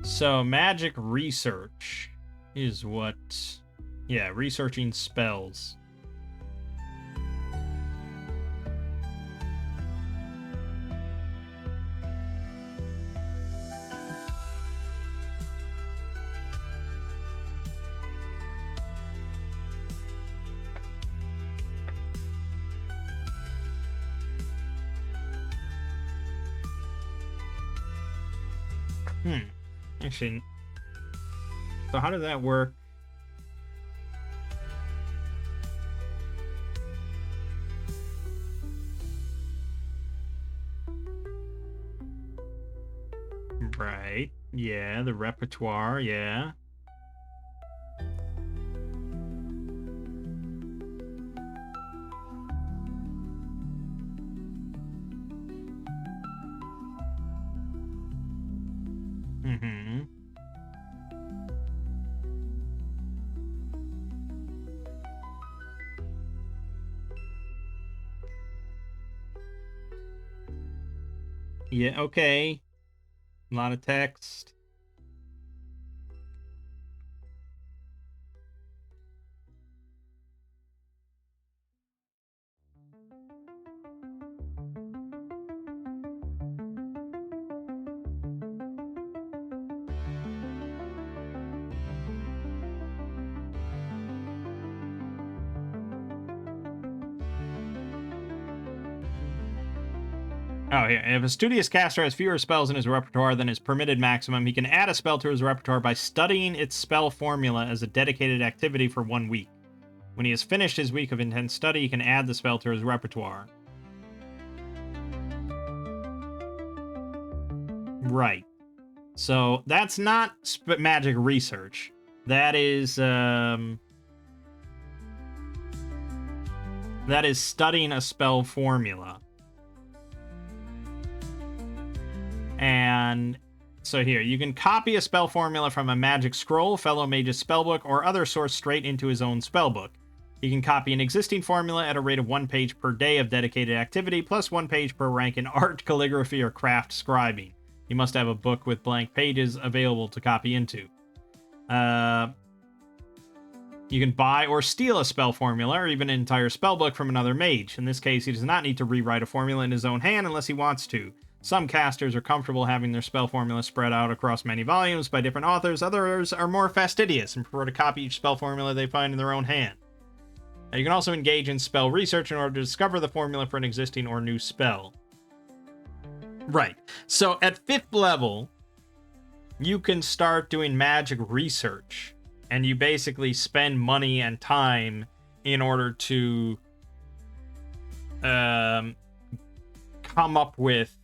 So magic research is what... Yeah, researching spells. Actually, so how does that work? Right. Yeah, the repertoire, yeah. Mm-hmm. Yeah, okay. A lot of text. Oh, here. If a studious caster has fewer spells in his repertoire than his permitted maximum, he can add a spell to his repertoire by studying its spell formula as a dedicated activity for 1 week. When he has finished his week of intense study, he can add the spell to his repertoire. Right. So that's not magic research. That is studying a spell formula. And so here, you can copy a spell formula from a magic scroll, fellow mage's spellbook, or other source straight into his own spellbook. You can copy an existing formula at a rate of 1 page per day of dedicated activity, plus 1 page per rank in art, calligraphy, or craft scribing. You must have a book with blank pages available to copy into. You can buy or steal a spell formula, or even an entire spellbook from another mage. In this case, he does not need to rewrite a formula in his own hand unless he wants to. Some casters are comfortable having their spell formula spread out across many volumes by different authors. Others are more fastidious and prefer to copy each spell formula they find in their own hand. You can also engage in spell research in order to discover the formula for an existing or new spell. Right. So at 5th level, you can start doing magic research, and you basically spend money and time in order to come up with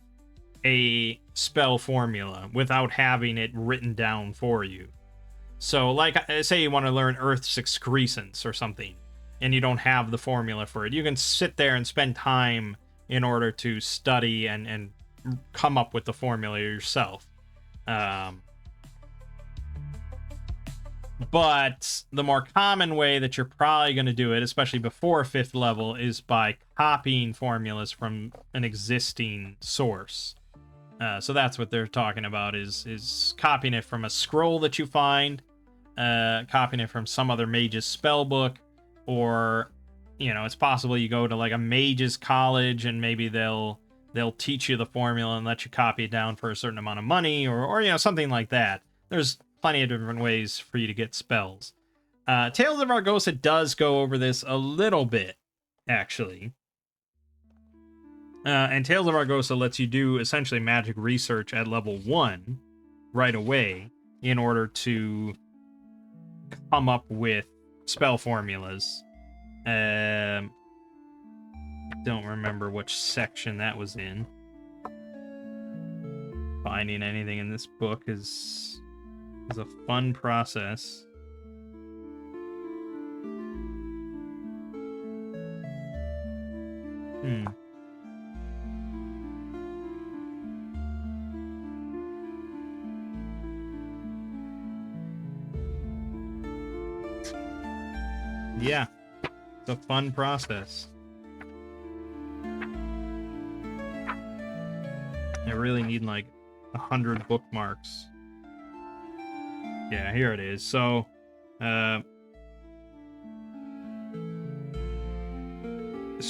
a spell formula without having it written down for you. So, like, say you want to learn Earth's excrescence or something, and you don't have the formula for it. You can sit there and spend time in order to study and come up with the formula yourself. But the more common way that you're probably going to do it, especially before 5th level, is by copying formulas from an existing source. So that's what they're talking about, is copying it from a scroll that you find, copying it from some other mage's spellbook, or, you know, it's possible you go to like a mage's college and maybe they'll teach you the formula and let you copy it down for a certain amount of money, or you know, something like that. There's plenty of different ways for you to get spells. Tales of Argosa does go over this a little bit, actually. And Tales of Argosa lets you do essentially magic research at level 1 right away in order to come up with spell formulas. Don't remember which section that was in. Finding anything in this book is a fun process. Yeah, it's a fun process. I really need like 100 bookmarks. Yeah, here it is. So,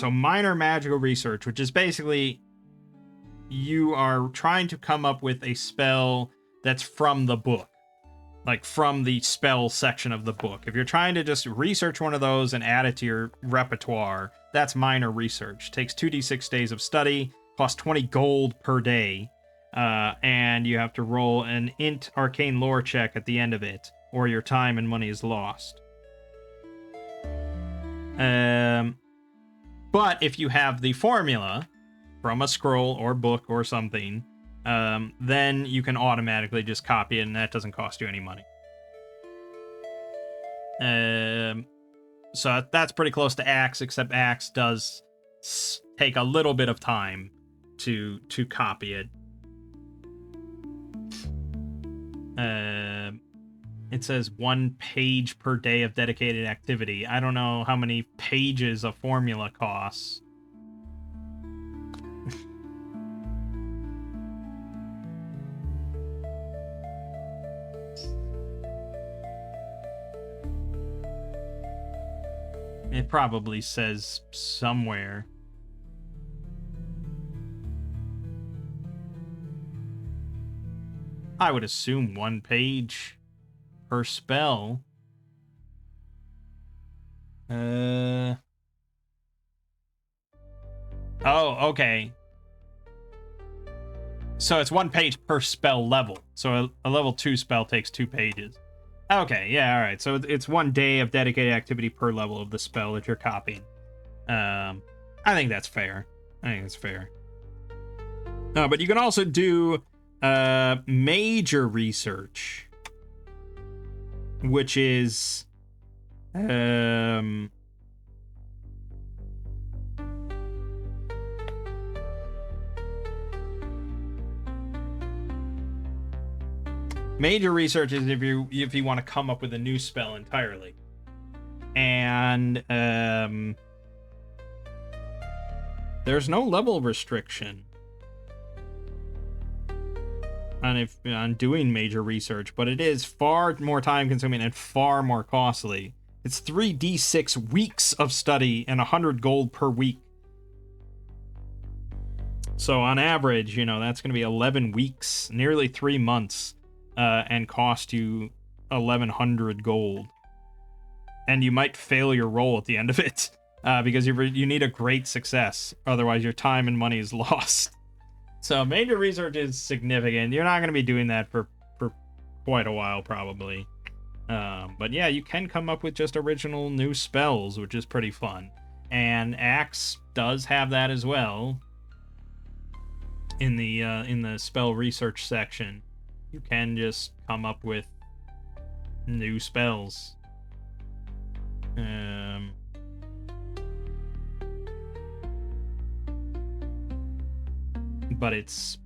minor magical research, which is basically you are trying to come up with a spell that's from the book, like from the spell section of the book. If you're trying to just research one of those and add it to your repertoire, that's minor research. Takes 2d6 days of study, costs 20 gold per day, and you have to roll an int arcane lore check at the end of it, or your time and money is lost. But if you have the formula from a scroll or book or something, then you can automatically just copy it, and that doesn't cost you any money. So that's pretty close to Axe, except Axe does take a little bit of time to copy it. It says 1 page per day of dedicated activity. I don't know how many pages a formula costs. It probably says somewhere. I would assume 1 page per spell. Oh, okay. So it's 1 page per spell level. So a level 2 spell takes 2 pages. Okay, yeah, all right. So it's 1 day of dedicated activity per level of the spell that you're copying. I think that's fair. But you can also do major research, which is major research is if you want to come up with a new spell entirely. And there's no level restriction on doing major research, but it is far more time consuming and far more costly. It's 3d6 weeks of study and 100 gold per week. So on average, that's going to be 11 weeks, nearly 3 months, and cost you 1,100 gold. And you might fail your roll at the end of it, because you need a great success. Otherwise, your time and money is lost. So major research is significant. You're not going to be doing that for quite a while, probably. But yeah, you can come up with just original new spells, which is pretty fun. And Axe does have that as well. In the spell research section, you can just come up with new spells. But it's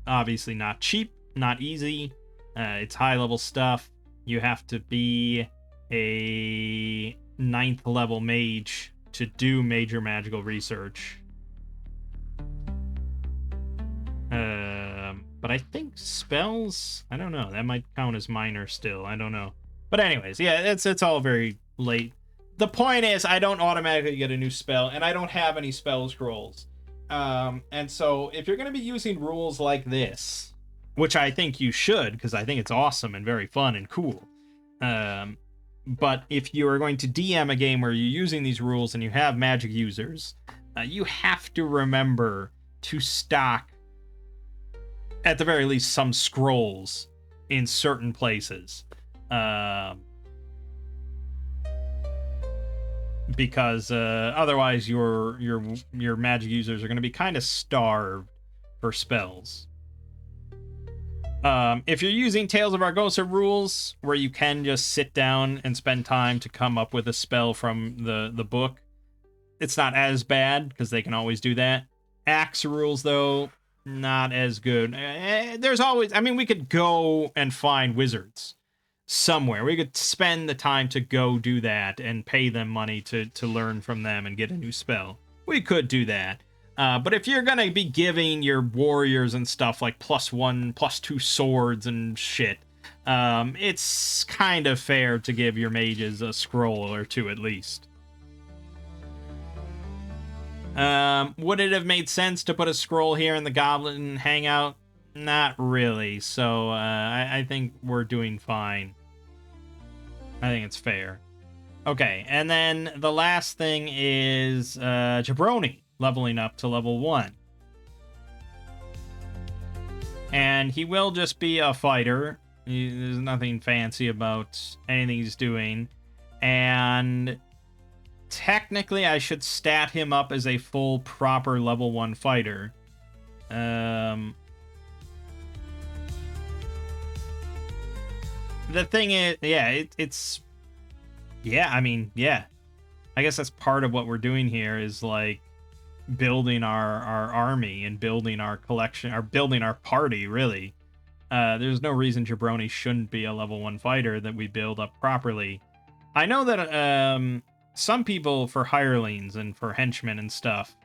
obviously not cheap, not easy. It's high-level stuff. You have to be a 9th level mage to do major magical research. But I think spells, I don't know, that might count as minor still, I don't know. But anyways, yeah, it's all very late. The point is, I don't automatically get a new spell, and I don't have any spell scrolls. And so if you're going to be using rules like this, which I think you should, because I think it's awesome and very fun and cool. But if you are going to DM a game where you're using these rules and you have magic users, you have to remember to stock, at the very least, some scrolls in certain places. Because otherwise your magic users are going to be kind of starved for spells. If you're using Tales of Argosa rules, where you can just sit down and spend time to come up with a spell from the book, it's not as bad, because they can always do that. Axe rules, though, not as good. There's always... I mean, we could go and find wizards somewhere. We could spend the time to go do that and pay them money to learn from them and get a new spell. We could do that. But if you're going to be giving your warriors and stuff like +1, +2 swords and shit, it's kind of fair to give your mages a scroll or two at least. Would it have made sense to put a scroll here in the Goblin Hangout? Not really. So I think we're doing fine. I think it's fair. Okay, and then the last thing is Jabroni leveling up to level 1. And he will just be a fighter. There's nothing fancy about anything he's doing. And technically, I should stat him up as a full, proper level 1 fighter. The thing is, yeah, it's... Yeah, I mean, yeah. I guess that's part of what we're doing here is, like, building our army and building our collection, or building our party, really. There's no reason Jabroni shouldn't be a level 1 fighter that we build up properly. I know that some people, for hirelings and for henchmen and stuff,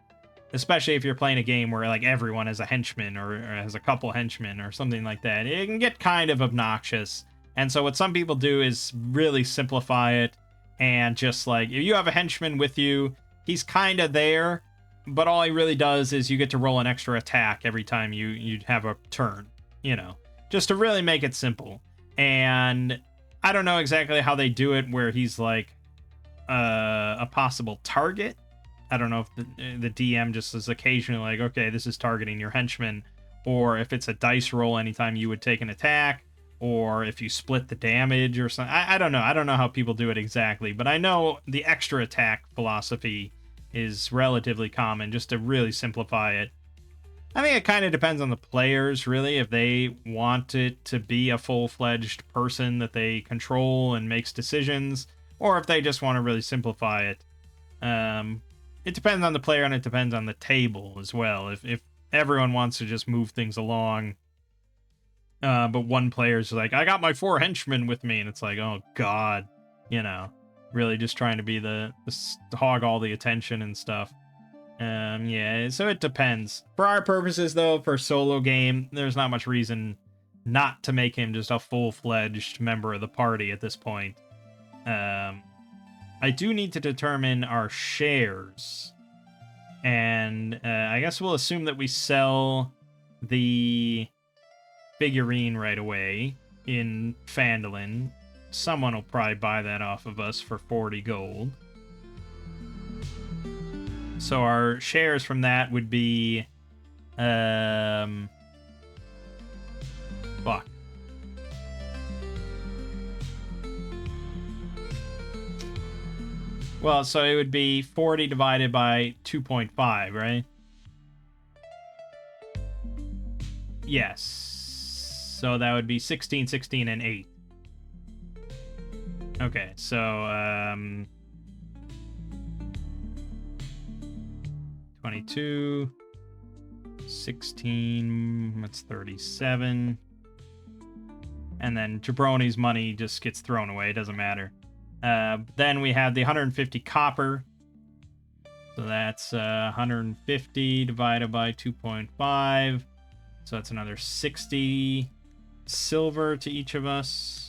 especially if you're playing a game where like everyone is a henchman or has a couple henchmen or something like that, it can get kind of obnoxious. And so what some people do is really simplify it and just like, if you have a henchman with you, he's kind of there, but all he really does is you get to roll an extra attack every time you have a turn, you know, just to really make it simple. And I don't know exactly how they do it, where he's like a possible target. I don't know if the DM just is occasionally like, okay, this is targeting your henchman, or if it's a dice roll anytime you would take an attack, or if you split the damage or something. I don't know. I don't know how people do it exactly, but I know the extra attack philosophy is relatively common, just to really simplify it. I think it kind of depends on the players, really, if they want it to be a full-fledged person that they control and makes decisions, or if they just want to really simplify it. It depends on the player, and it depends on the table as well. If everyone wants to just move things along, but one player's like, I got my 4 henchmen with me, and it's like, oh god, you know, really just trying to be the hog all the attention and stuff. Yeah, so it depends. For our purposes, though, for solo game, there's not much reason not to make him just a full-fledged member of the party at this point. I do need to determine our shares. And I guess we'll assume that we sell the figurine right away in Phandelver. Someone will probably buy that off of us for 40 gold. So our shares from that would be... fuck. Well, so it would be 40 divided by 2.5, right? Yes. So that would be 16, 16, and 8. Okay, so, 22, 16, that's 37. And then Jabroni's money just gets thrown away, it doesn't matter. Then we have the 150 copper. So that's 150 divided by 2.5. So that's another 60 silver to each of us.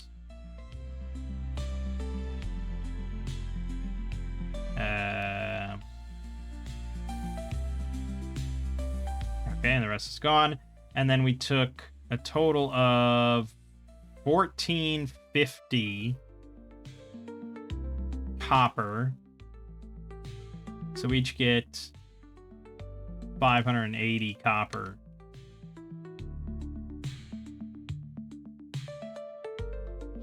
Okay, and the rest is gone. And then we took a total of 1450 copper. So we each get 580 copper.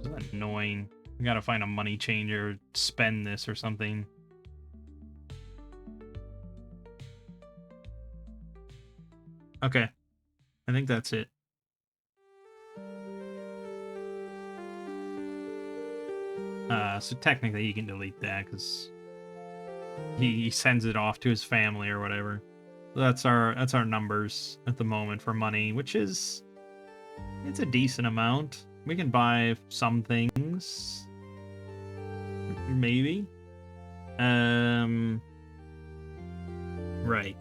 This is annoying. We gotta find a money changer, spend this or something. Okay. I think that's it. So technically he can delete that because he sends it off to his family or whatever. So that's our numbers at the moment for money, which is, it's a decent amount. We can buy some things, maybe. Right.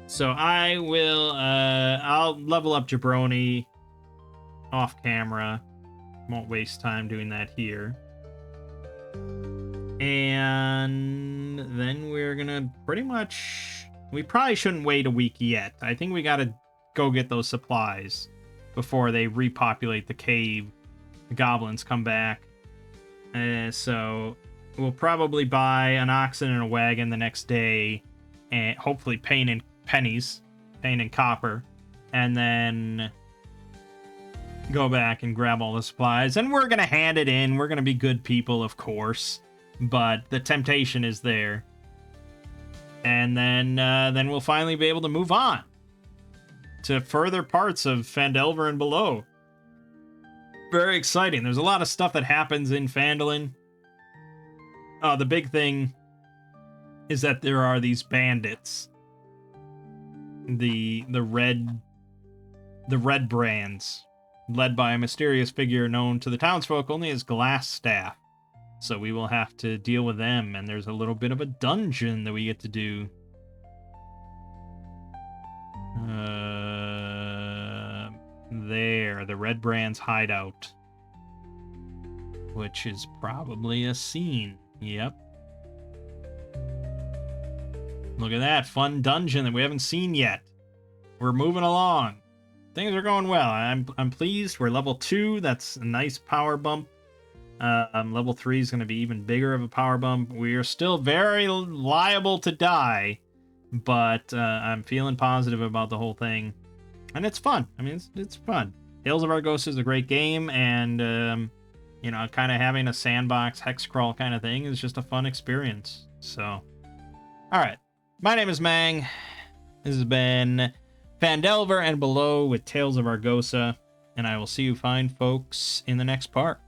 So I will I'll level up Jabroni off camera. Won't waste time doing that here. And then we're gonna pretty much... We probably shouldn't wait a week yet. I think we gotta go get those supplies before they repopulate the cave. The goblins come back. So we'll probably buy an oxen and a wagon the next day, and hopefully paint in pennies, paint in copper, and then go back and grab all the supplies. And we're gonna hand it in. We're gonna be good people, of course, but the temptation is there. And then we'll finally be able to move on to further parts of Phandelver and below. Very exciting. There's a lot of stuff that happens in Phandelver. The big thing is that there are these bandits. The red brands, led by a mysterious figure known to the townsfolk only as Glassstaff. So we will have to deal with them, and there's a little bit of a dungeon that we get to do. There, the Red Brand's hideout. Which is probably a scene. Yep. Look at that fun dungeon that we haven't seen yet. We're moving along. Things are going well. I'm pleased. We're level 2. That's a nice power bump. Level 3 is going to be even bigger of a power bump. We are still very liable to die, but I'm feeling positive about the whole thing, and it's fun. I mean, it's fun. Tales of Argosa is a great game, and you know, kind of having a sandbox hex crawl kind of thing is just a fun experience. So, all right, my name is Mang. This has been Phandelver and Below with Tales of Argosa, and I will see you fine folks in the next part.